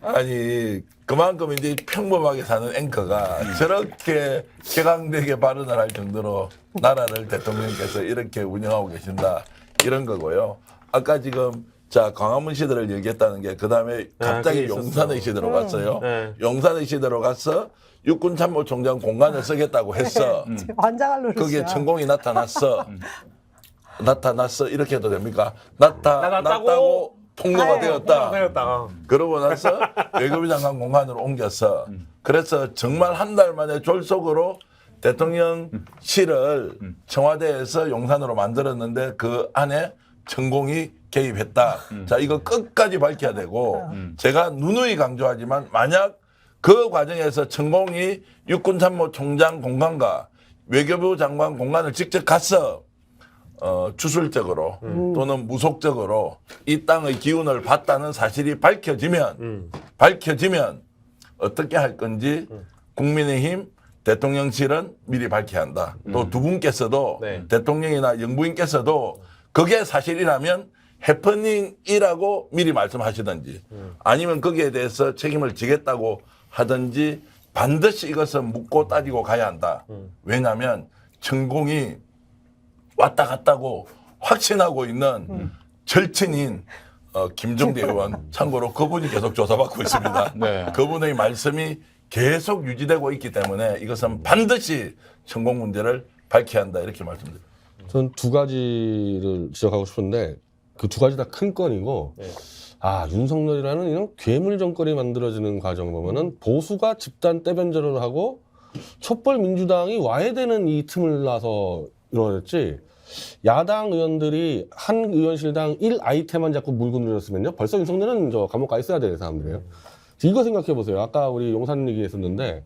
B: 아니 그만큼 이제 평범하게 사는 앵커가 저렇게 격앙되게 발언을 할 정도로 나라를 대통령께서 이렇게 운영하고 계신다 이런 거고요. 아까 지금 자 광화문 시대를 얘기했다는 게 그다음에 갑자기
A: 그게
B: 용산의 시대로 갔어요.
A: 네.
B: 용산의 시대로 가서 육군 참모총장 공간을 쓰겠다고 했어.
D: 환장할 노릇이야.
B: 거기에 천공이 나타났어. 나타났어 이렇게 해도 됩니까? 나타났다고 통로가 되었다.
A: 되었다.
B: 그러고 나서 외교부 장관 공간으로 옮겼어. 그래서 정말 한 달 만에 졸속으로 대통령실을 청와대에서 용산으로 만들었는데 그 안에 천공이 개입했다. 자, 이거 끝까지 밝혀야 되고 제가 누누이 강조하지만 만약 그 과정에서 천공이 육군참모총장 공간과 외교부 장관 공간을 직접 갔어. 주술적으로 또는 무속적으로 이 땅의 기운을 봤다는 사실이 밝혀지면 어떻게 할 건지 국민의힘 대통령실은 미리 밝혀야 한다. 또 두 분께서도
A: 네.
B: 대통령이나 영부인께서도 그게 사실이라면 해퍼닝이라고 미리 말씀하시든지 아니면 거기에 대해서 책임을 지겠다고 하든지 반드시 이것은 묻고 따지고 가야 한다. 왜냐하면 천공이 왔다 갔다고 확신하고 있는 절친인 김종대 의원 참고로 그분이 계속 조사받고 있습니다.
C: 네.
B: 그분의 말씀이 계속 유지되고 있기 때문에 이것은 반드시 천공 문제를 밝혀야 한다 이렇게 말씀드립니다.
E: 저는 두 가지를 지적하고 싶은데 그 두 가지 다 큰 건이고
A: 네.
E: 윤석열이라는 이런 괴물 정권이 만들어지는 과정 보면은 보수가 집단 떼변제를 하고 촛불 민주당이 와해되는 이 틈을 나서 이루어졌지. 야당 의원들이 한 의원실당 1아이템만 자꾸 물고 늘었으면요. 벌써 윤석열은 저 감옥 가 있어야 되는 사람들이에요. 이거 생각해 보세요. 아까 우리 용산 얘기했었는데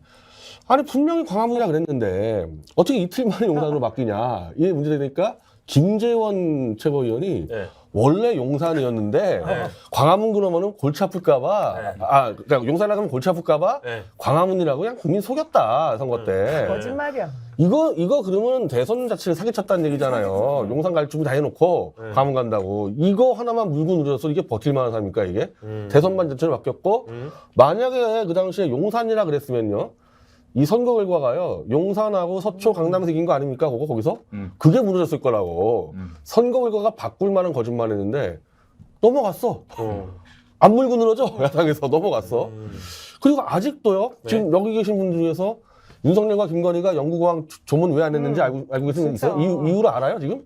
E: 아니 분명히 광화문이라 그랬는데 어떻게 이틀 만에 용산으로 바뀌냐. 이게 문제되니까 김재원 최고위원이
A: 네.
E: 원래 용산이었는데 광화문 그러면은 골치 아플까봐 그러니까 용산 나가면 골치 아플까봐
A: 네.
E: 광화문이라고 그냥 국민 속였다 선거 때.
D: 거짓말이야.
E: 이거 그러면 대선 자체를 사기쳤다는 얘기잖아요. 용산 갈 준비 다 해놓고 광화문 간다고. 이거 하나만 물고 늘어서 이게 버틸만한 사람입니까 이게? 대선만 자체로 바뀌었고 만약에 그 당시에 용산이라 그랬으면요. 이 선거 결과가요. 용산하고 서초 강남에서 이긴 거 아닙니까? 거기서? 그게 무너졌을 거라고. 선거 결과가 바꿀 만한 거짓말 했는데 넘어갔어. 안 물고 늘어져. 야당에서 넘어갔어. 그리고 아직도요. 지금 여기 계신 분들 중에서 윤석열과 김건희가 영구공항 조문 왜 안 했는지 알고 계시는 분 있어요? 이유를 알아요 지금?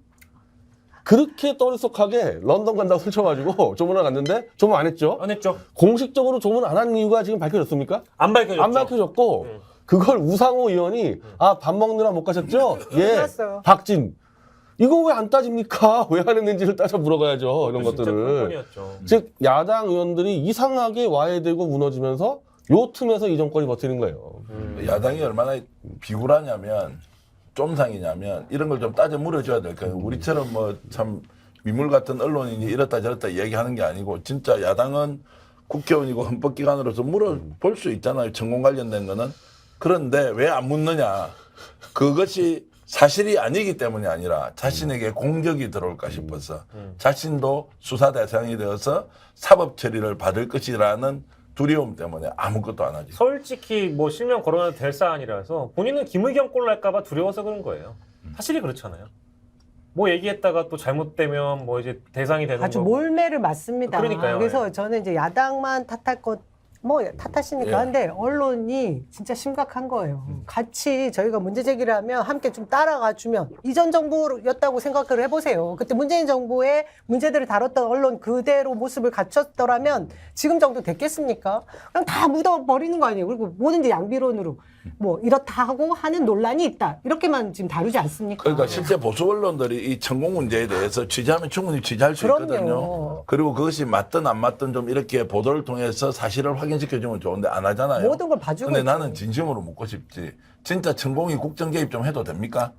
E: 그렇게 떠들썩하게 런던 간다고 설쳐가지고 조문을 갔는데 조문 안 했죠?
A: 안 했죠.
E: 공식적으로 조문 안 한 이유가 지금 밝혀졌습니까?
A: 안 밝혀졌죠.
E: 안 밝혀졌고 그걸 우상호 의원이 밥 먹느라 못 가셨죠? 예.
D: 몰랐어요.
E: 박진. 이거 왜 안 따집니까? 왜 안 했는지를 따져 물어봐야죠. 이런
A: 진짜
E: 것들을.
A: 사건이었죠.
E: 즉 야당 의원들이 이상하게 와해되고 무너지면서 요 틈에서 이 정권이 버티는 거예요.
B: 야당이 얼마나 비굴하냐면 쫌상이냐면 이런 걸 좀 따져 물어줘야 될 거예요. 우리처럼 뭐 참 미물 같은 언론인이 이렇다 저렇다 얘기하는 게 아니고 진짜 야당은 국회의원이고 헌법기관으로서 물어볼 수 있잖아요. 전공 관련된 거는. 그런데 왜 안 묻느냐. 그것이 사실이 아니기 때문이 아니라 자신에게 공격이 들어올까 싶어서 자신도 수사 대상이 되어서 사법 처리를 받을 것이라는 두려움 때문에 아무것도 안 하지.
A: 솔직히 뭐 실명 거론해도 될 사안이라서 본인은 김의겸 꼴 날까봐 두려워서 그런 거예요. 사실이 그렇잖아요. 뭐 얘기했다가 또 잘못되면 뭐 이제 대상이 되는
D: 아주
A: 거고.
D: 몰매를 맞습니다.
A: 그러니까요.
D: 그래서 저는 이제 야당만 탓할 것, 뭐 탓하시니까
B: 예.
D: 한데 언론이 진짜 심각한 거예요. 같이 저희가 문제 제기를 하면 함께 좀 따라가 주면 이전 정부였다고 생각을 해보세요. 그때 문재인 정부의 문제들을 다뤘던 언론 그대로 모습을 갖췄더라면 지금 정도 됐겠습니까? 그냥 다 묻어버리는 거 아니에요. 그리고 뭐든지 양비론으로 뭐 이렇다 하고 하는 논란이 있다. 이렇게만 지금 다루지 않습니까?
B: 그러니까 실제 보수 언론들이 이 천공 문제에 대해서 취재하면 충분히 취재할 수
D: 그럼요.
B: 있거든요. 그리고 그것이 맞든 안 맞든 좀 이렇게 보도를 통해서 사실을 확인시켜주면 좋은데 안 하잖아요.
D: 모든 걸 봐주고
B: 근데
D: 있죠.
B: 나는 진심으로 묻고 싶지. 진짜 천공이 국정 개입 좀 해도 됩니까?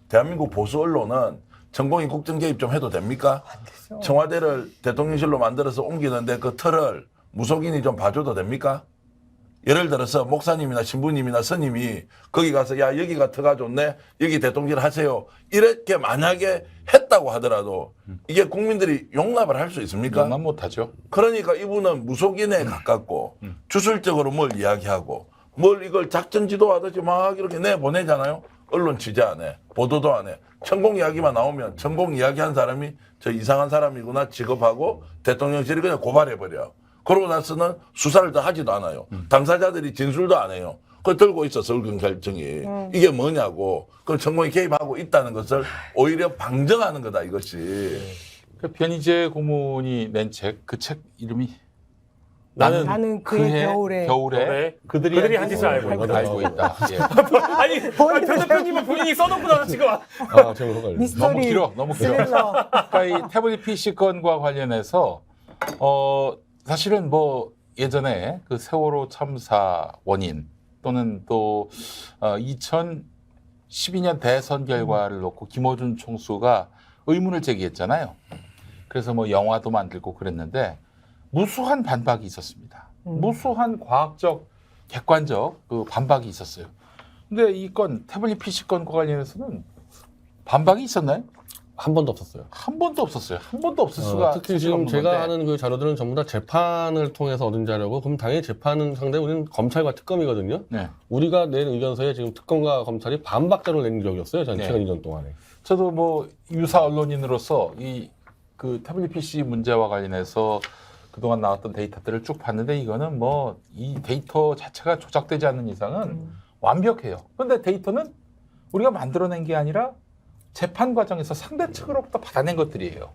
B: 대한민국 보수 언론은 천공이 국정 개입 좀 해도 됩니까? 청와대를 대통령실로 만들어서 옮기는데 그 틀을 무속인이 좀 봐줘도 됩니까? 예를 들어서 목사님이나 신부님이나 스님이 거기 가서 야 여기가 터가 좋네 여기 대통령 하세요 이렇게 만약에 했다고 하더라도 이게 국민들이 용납을 할 수 있습니까?
C: 용납 못하죠.
B: 그러니까 이분은 무속인에 가깝고 주술적으로 뭘 이야기하고 뭘 이걸 작전 지도하듯이 막 이렇게 내보내잖아요. 언론 취재 안 해. 보도도 안 해. 천공 이야기만 나오면 천공 이야기한 사람이 저 이상한 사람이구나 취급하고 대통령실이 그냥 고발해버려. 그러고 나서는 수사를 더 하지도 않아요. 당사자들이 진술도 안 해요. 그걸 들고 있어 서울경찰청이. 이게 뭐냐고. 그걸 천공이 개입하고 있다는 것을 오히려 방정하는 거다 이것이.
C: 그 변희재 고문이 낸 책, 그 책 이름이
D: 나는 그의
C: 겨울에
A: 겨울에
C: 그들이
A: 한 짓을 알고 있다.
C: 알고 있다. 예.
A: 아니, 배 대표님은 본인이 써놓고 나서 지금
E: 제목 헷갈려.
D: 미스터리
C: 너무 길어, 너무 길어.
D: 스릴러.
C: 그러니까 이 태블릿 PC 건과 관련해서 사실은 뭐 예전에 그 세월호 참사 원인 또는 또 2012년 대선 결과를 놓고 김어준 총수가 의문을 제기했잖아요. 그래서 뭐 영화도 만들고 그랬는데 무수한 반박이 있었습니다. 무수한 과학적, 객관적 그 반박이 있었어요. 근데 이 건 태블릿 PC 건과 관련해서는 반박이 있었나요?
E: 한 번도 없었어요.
C: 한 번도 없었어요. 한 번도 없을 수가
E: 특히 지금 제가 하는 그 자료들은 전부 다 재판을 통해서 얻은 자료고, 그럼 당연히 재판은 상대 우리는 검찰과 특검이거든요.
C: 네.
E: 우리가 낸 의견서에 지금 특검과 검찰이 반박 자료를 낸 적이었어요. 전
C: 네.
E: 최근 2년 동안에.
C: 저도 뭐 유사 언론인으로서 이 그 태블릿 PC 문제와 관련해서 그동안 나왔던 데이터들을 쭉 봤는데 이거는 뭐 이 데이터 자체가 조작되지 않는 이상은 완벽해요. 그런데 데이터는 우리가 만들어낸 게 아니라 재판 과정에서 상대 측으로부터 받아낸 것들이에요.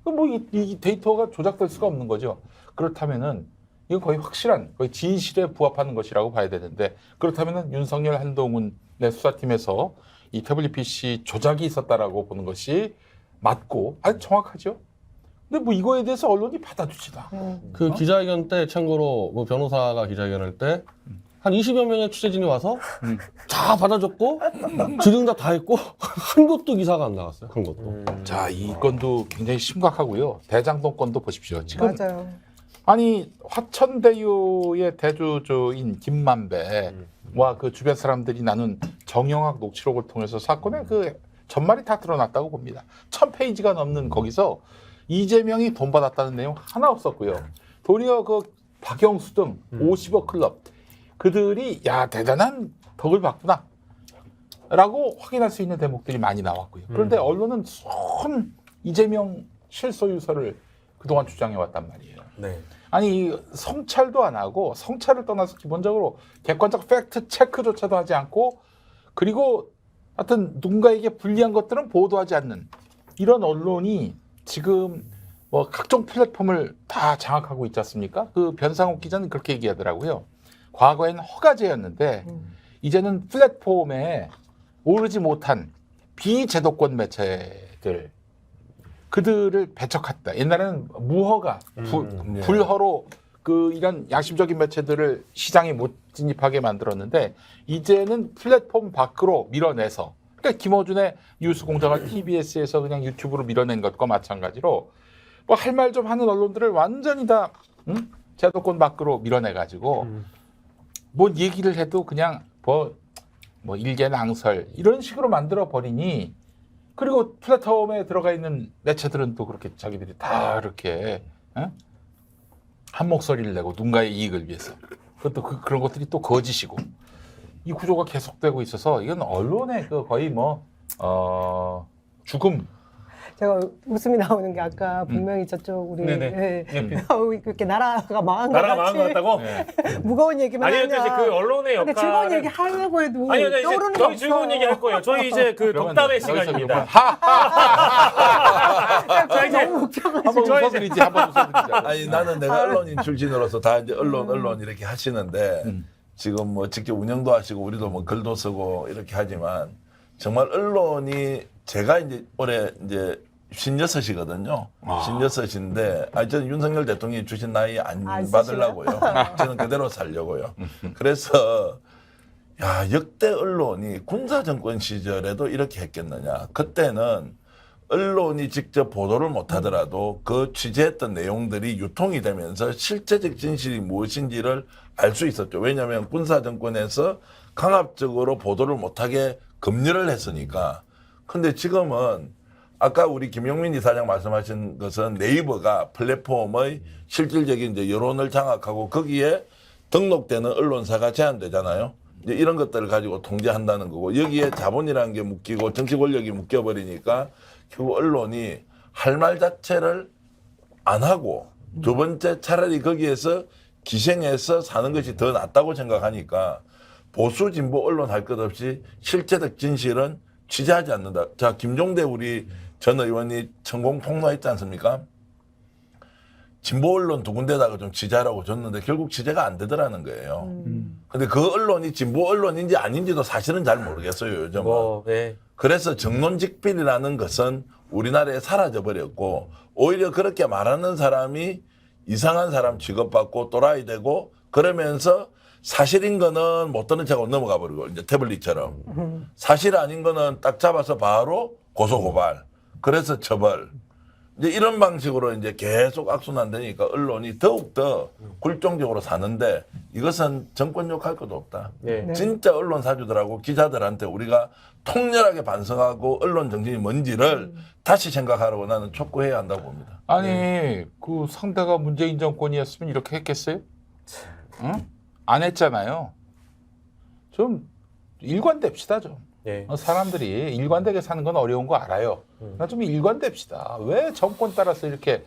C: 뭐 이 데이터가 조작될 수가 없는 거죠. 그렇다면은 이거 거의 확실한 거의 진실에 부합하는 것이라고 봐야 되는데 그렇다면 윤석열 한동훈의 수사팀에서 이 태블릿 PC 조작이 있었다라고 보는 것이 맞고 아주 정확하죠. 근데 뭐 이거에 대해서 언론이 받아주지도 않고.
E: 그 기자회견 때 참고로 뭐 변호사가 기자회견할 때 한 20여 명의 취재진이 와서 다 받아줬고 질의응답 다 했고 한 곳도 기사가 안 나갔어요. 한 곳도.
C: 자, 이 건도 굉장히 심각하고요. 대장동 건도 보십시오. 지금
D: 맞아요.
C: 아니 화천대유의 대주주인 김만배와 그 주변 사람들이 나눈 정영학 녹취록을 통해서 사건의 그 전말이 다 드러났다고 봅니다. 1000페이지가 넘는 거기서 이재명이 돈 받았다는 내용 하나 없었고요. 도리어 그 박영수 등 50억 클럽 그들이 야 대단한 덕을 봤구나 라고 확인할 수 있는 대목들이 많이 나왔고요. 그런데 언론은 손 이재명 실소유서를 그동안 주장해왔단 말이에요.
A: 네.
C: 아니 이 성찰도 안 하고 성찰을 떠나서 기본적으로 객관적 팩트 체크조차도 하지 않고 그리고 하여튼 누군가에게 불리한 것들은 보도하지 않는 이런 언론이 지금 뭐 각종 플랫폼을 다 장악하고 있지 않습니까? 그 변상욱 기자는 그렇게 얘기하더라고요. 과거에는 허가제였는데 이제는 플랫폼에 오르지 못한 비제도권 매체들 그들을 배척했다. 옛날에는 무허가, 불허로 그 이런 양심적인 매체들을 시장에 못 진입하게 만들었는데 이제는 플랫폼 밖으로 밀어내서 그러니까 김어준의 뉴스공장을 TBS에서 그냥 유튜브로 밀어낸 것과 마찬가지로 뭐 할 말 좀 하는 언론들을 완전히 다 제도권 밖으로 밀어내가지고 뭔 얘기를 해도 그냥 뭐 일개낭설 이런 식으로 만들어 버리니 그리고 플랫폼에 들어가 있는 매체들은 또 그렇게 자기들이 다 이렇게 한 목소리를 내고 누군가의 이익을 위해서 그것도 그런 것들이 또 거짓이고 이 구조가 계속되고 있어서 이건 언론의 그 거의 죽음.
D: 제가 웃음이 나오는 게 아까 분명히 저쪽 우리
A: 네네.
D: 그렇게 나라가 망한 것
A: 나라가
D: 같이
A: 망한 것 같다고?
C: 네.
D: 무거운 얘기만
A: 아니
D: 하냐.
A: 근데 그 언론의
D: 근데
A: 역할.
D: 즐거운 얘기 하려고 해도
A: 아니 이제
D: 떠오르는 게
A: 저희
D: 없어.
A: 즐거운 얘기 할 거예요. 저희 이제 그 덕담의 시간입니다. 자 이제
D: 너무 웃겨가지고.
C: 한번 웃어드리지, 한번 웃어드리자.
B: 아니 나는 내가 언론인 출신으로서 다 이제 언론 이렇게 하시는데 지금 뭐 직접 운영도 하시고 우리도 뭐 글도 쓰고 이렇게 하지만 정말 언론이 제가 이제 올해 이제 56이거든요. 56인데 저는 윤석열 대통령이 주신 나이 안
D: 안
B: 받으려고요. 저는 그대로 살려고요. 그래서 야 역대 언론이 군사 정권 시절에도 이렇게 했겠느냐. 그때는 언론이 직접 보도를 못하더라도 그 취재했던 내용들이 유통이 되면서 실제적 진실이 무엇인지를 알 수 있었죠. 왜냐하면 군사 정권에서 강압적으로 보도를 못하게 금지를 했으니까. 근데 지금은 아까 우리 김용민 이사장 말씀하신 것은 네이버가 플랫폼의 실질적인 이제 여론을 장악하고 거기에 등록되는 언론사가 제한되잖아요. 이제 이런 것들을 가지고 통제한다는 거고 여기에 자본이라는 게 묶이고 정치 권력이 묶여버리니까 결국 언론이 할 말 자체를 안 하고 두 번째 차라리 거기에서 기생해서 사는 것이 더 낫다고 생각하니까 보수 진보 언론 할 것 없이 실제적 진실은 취재하지 않는다. 자, 김종대 우리 전 의원이 천공 폭로했지 않습니까? 진보 언론 두 군데다가 좀 취재하라고 줬는데 결국 취재가 안 되더라는 거예요. 근데 그 언론이 진보 언론인지 아닌지도 사실은 잘 모르겠어요, 요즘은.
A: 네.
B: 그래서 정론직필이라는 것은 우리나라에 사라져 버렸고 오히려 그렇게 말하는 사람이 이상한 사람 취급받고 또라이 되고 그러면서 사실인 거는 못 듣는 척하고 넘어가 버리고 이제 태블릿처럼 사실 아닌 거는 딱 잡아서 바로 고소 고발 그래서 처벌 이제 이런 방식으로 이제 계속 악순환되니까 언론이 더욱더 굴종적으로 사는데 이것은 정권 욕할 것도 없다.
A: 네.
B: 진짜 언론 사주들하고 기자들한테 우리가 통렬하게 반성하고 언론 정신이 뭔지를 다시 생각하라고 나는 촉구해야 한다고 봅니다.
C: 아니 그 상대가 문재인 정권이었으면 이렇게 했겠어요? 응? 안 했잖아요. 좀 일관됩시다 좀.
A: 네.
C: 사람들이 일관되게 사는 건 어려운 거 알아요. 나 좀 일관됩시다. 왜 정권 따라서 이렇게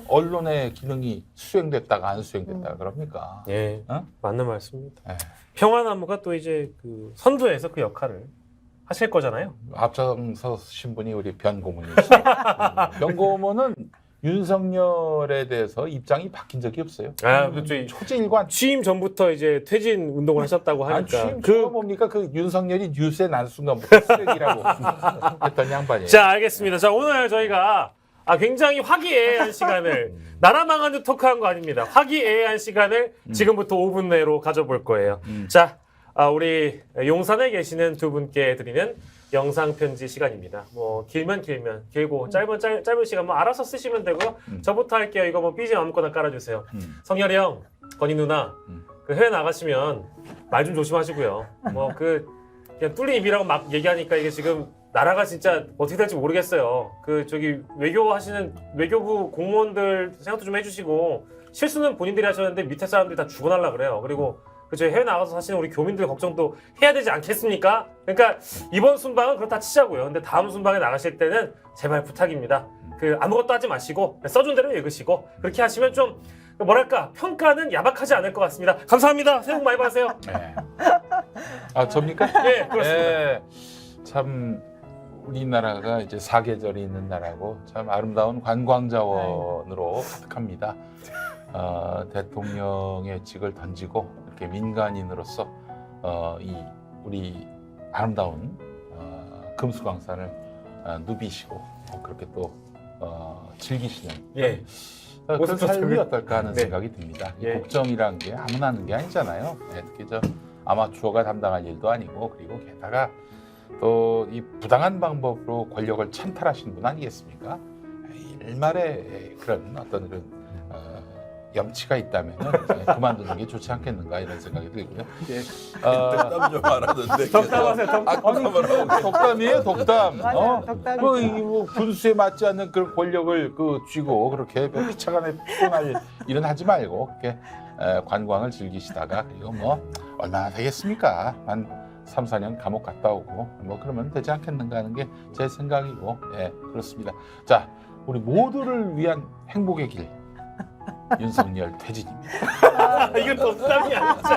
C: 언론의 기능이 수행됐다가 안 수행됐다가 그럽니까?
A: 예, 맞는 말씀입니다.
C: 예.
A: 평화나무가 또 이제 그 선두에서 그 역할을 하실 거잖아요.
C: 앞장서신 분이 우리 변 고문이시죠. 변 고문은 윤석열에 대해서 입장이 바뀐 적이 없어요.
A: 아, 그렇죠.
C: 초지일관.
A: 취임 전부터 이제 퇴진 운동을 하셨다고
C: 아니,
A: 하니까.
C: 취임 그 뭡니까? 그 윤석열이 뉴스에 난 순간부터 쓰레기라고 했던 양반이에요.
A: 자, 알겠습니다. 자, 오늘 저희가 굉장히 화기애애한 시간을 나라 망한 듯 토크한 거 아닙니다. 화기애애한 시간을 지금부터 5분 내로 가져볼 거예요. 자, 우리 용산에 계시는 두 분께 드리는 영상 편지 시간입니다. 뭐 길면 길고 짧은 시간 뭐 알아서 쓰시면 되고요. 저부터 할게요. 이거 뭐 BGM 아무거나 깔아주세요. 성열이 형, 건희 누나, 그 해외 나가시면 말 좀 조심하시고요. 뭐 그냥 뚫린 입이라고 막 얘기하니까 이게 지금 나라가 진짜 어떻게 될지 모르겠어요. 저기 외교부 공무원들 생각도 좀 해주시고 실수는 본인들이 하셨는데 밑에 사람들이 다 죽어날라 그래요. 그리고 저희 해외 나가서 사시는 우리 교민들 걱정도 해야 되지 않겠습니까? 그러니까 이번 순방은 그렇다 치자고요. 근데 다음 순방에 나가실 때는 제발 부탁입니다. 아무것도 하지 마시고 써준 대로 읽으시고 그렇게 하시면 좀 뭐랄까 평가는 야박하지 않을 것 같습니다. 감사합니다. 새해 복 많이 받으세요.
C: 네. 접니까?
A: 예, 그렇습니다.
C: 예, 참 우리나라가 이제 사계절이 있는 나라고 참 아름다운 관광자원으로 가득합니다. 대통령의 직을 던지고 이렇게 민간인으로서 우리 아름다운 금수강산을 누비시고 그렇게 또 즐기시는
A: 예.
C: 그런
A: 모습도
C: 삶이
A: 좀-
C: 어떨까 하는
A: 네.
C: 생각이 듭니다. 이
A: 예.
C: 국정이란 게 아무나 하는 게 아니잖아요. 특히 아마추어가 담당할 일도 아니고 그리고 게다가 또 이 부당한 방법으로 권력을 찬탈하신 분 아니겠습니까? 일말에 그런 어떤 그런 염치가 있다면 그만두는 게 좋지 않겠는가 이런 생각이 들고요.
B: 덕담 좀 알았는데.
A: 덕담하세요, 덕담.
C: 독담이에요, 독담.
D: 맞아요, 독담이.
C: 뭐 군수에 맞지 않는 그런 권력을 쥐고 그렇게 피차간에 피곤할 일은 하지 말고 그렇게 관광을 즐기시다가 그리고 뭐 얼마나 되겠습니까? 한 3, 4년 감옥 갔다 오고 뭐 그러면 되지 않겠는가 하는 게 제 생각이고 그렇습니다. 자, 우리 모두를 위한 행복의 길 윤석열 퇴진입니다.
A: 이건 덕담이 아니죠.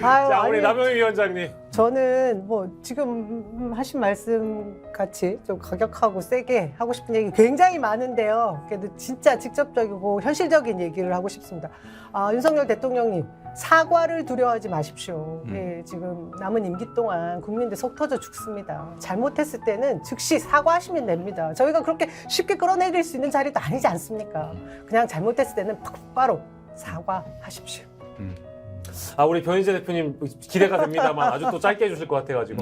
D: 아유,
A: 자, 우리
D: 아니,
A: 남영희 위원장님.
D: 저는 뭐 지금 하신 말씀 같이 좀 가격하고 세게 하고 싶은 얘기 굉장히 많은데요. 그래도 진짜 직접적이고 현실적인 얘기를 하고 싶습니다. 윤석열 대통령님, 사과를 두려워하지 마십시오. 지금 남은 임기 동안 국민들 속 터져 죽습니다. 잘못했을 때는 즉시 사과하시면 됩니다. 저희가 그렇게 쉽게 끌어내릴 수 있는 자리도 아니지 않습니까? 그냥 잘못했을 때는 바로 사과하십시오.
A: 우리 변희재 대표님 기대가 됩니다만 아주 또 짧게 해주실 것 같아가지고.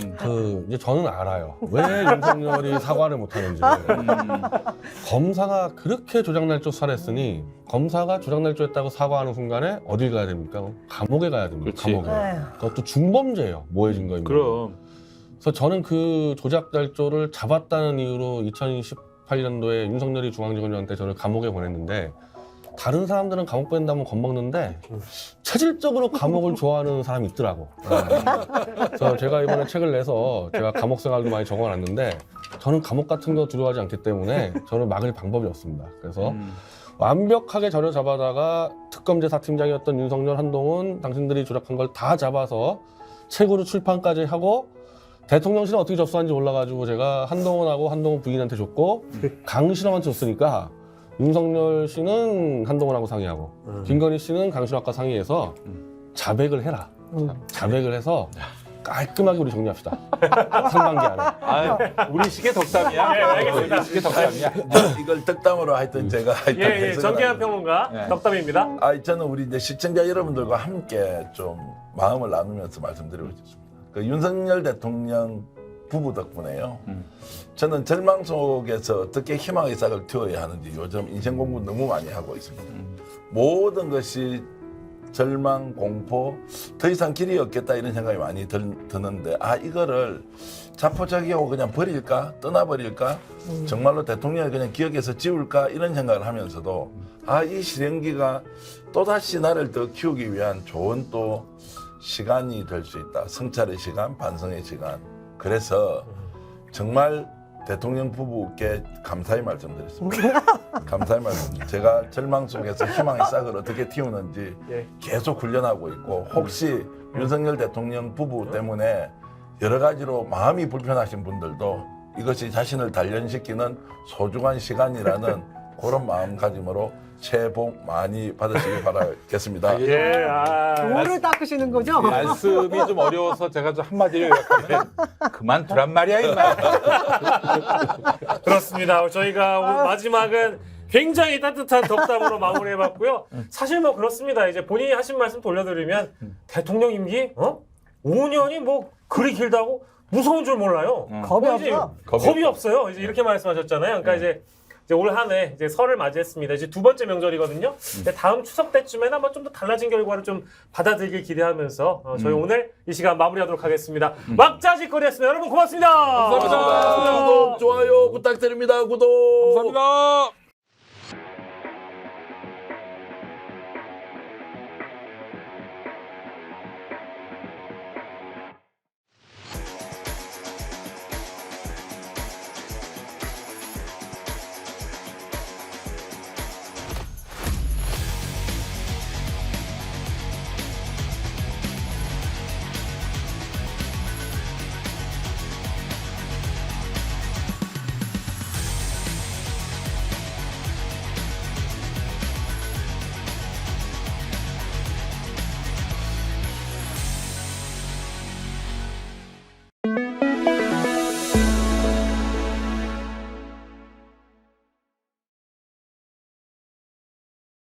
E: 이제 저는 알아요. 왜 윤석열이 사과를 못하는지. 검사가 그렇게 조작날조 수사했으니 검사가 조작날조했다고 사과하는 순간에 어딜 가야 됩니까? 감옥에 가야 됩니다.
C: 그렇지.
E: 감옥에.
D: 아유.
E: 그것도 중범죄예요. 모해 증거입니다.
C: 그럼
E: 그래서 저는 그 조작날조를 잡았다는 이유로 2018년도에 윤석열이 중앙지검장한테 저를 감옥에 보냈는데 다른 사람들은 감옥 보낸다면 겁먹는데 체질적으로 감옥을 좋아하는 사람이 있더라고. 그래서 제가 이번에 책을 내서 제가 감옥 생활도 많이 적어놨는데 저는 감옥 같은 거 두려워하지 않기 때문에 저는 막을 방법이 없습니다. 그래서 완벽하게 저를 잡아다가 특검제 4팀장이었던 윤석열, 한동훈 당신들이 조작한 걸 다 잡아서 책으로 출판까지 하고 대통령실은 어떻게 접수한지 몰라가지고 제가 한동훈하고 한동훈 부인한테 줬고 강신호한테 줬으니까 윤석열 씨는 한동훈하고 상의하고 김건희 씨는 강신호과 상의해서 자백을 해라. 자백을 해서 깔끔하게 우리 정리합시다. 상반기 안에.
C: 우리 식의 덕담이야.
A: 예, 알겠습니다.
C: 우리 식의 덕담이야.
B: 이걸 덕담으로 하여튼 제가 하여튼
A: 예,
B: 해석을
A: 정계한
B: 하는데.
A: 평론가
C: 네.
A: 덕담입니다.
B: 저는 우리 이제 시청자 여러분들과 함께 좀 마음을 나누면서 말씀드리고 싶습니다. 윤석열 대통령 부부 덕분에요. 저는 절망 속에서 어떻게 희망의 싹을 틔워야 하는지 요즘 인생 공부 너무 많이 하고 있습니다. 모든 것이 절망, 공포, 더 이상 길이 없겠다 이런 생각이 많이 드는데 이거를 자포자기하고 그냥 버릴까? 떠나버릴까? 정말로 대통령을 그냥 기억에서 지울까? 이런 생각을 하면서도 이 실행기가 또다시 나를 더 키우기 위한 좋은 또 시간이 될 수 있다. 성찰의 시간, 반성의 시간. 그래서 정말 대통령 부부께 감사의 말씀드렸습니다. 감사의 말씀. 제가 절망 속에서 희망의 싹을 어떻게 틔우는지
A: 예.
B: 계속 훈련하고 있고 혹시 윤석열 대통령 부부 때문에 여러 가지로 마음이 불편하신 분들도 이것이 자신을 단련시키는 소중한 시간이라는 그런 마음가짐으로 새해 복 많이 받으시길 바라겠습니다.
A: 예,
D: 뭐를 닦으시는 거죠?
C: 말씀이 좀 어려워서 제가 좀 한마디로 요약하면 그만두란 말이야 이만.
A: 그렇습니다. 저희가 오늘 마지막은 굉장히 따뜻한 덕담으로 마무리해봤고요. 사실 뭐 그렇습니다. 이제 본인이 하신 말씀 돌려드리면 대통령 임기 5년이 뭐 그리 길다고 무서운 줄 몰라요.
D: 겁이
A: 뭐 이제
D: 없어.
A: 겁이 없어요. 이제 이렇게 말씀하셨잖아요. 그러니까 이제 올 한 해 이제 설을 맞이했습니다. 이제 두 번째 명절이거든요. 근데 다음 추석 때쯤에는 아마 좀 더 달라진 결과를 좀 받아들이길 기대하면서 저희 오늘 이 시간 마무리하도록 하겠습니다. 막자지거리였습니다. 여러분 고맙습니다.
B: 구독, 좋아요 부탁드립니다. 구독.
C: 감사합니다.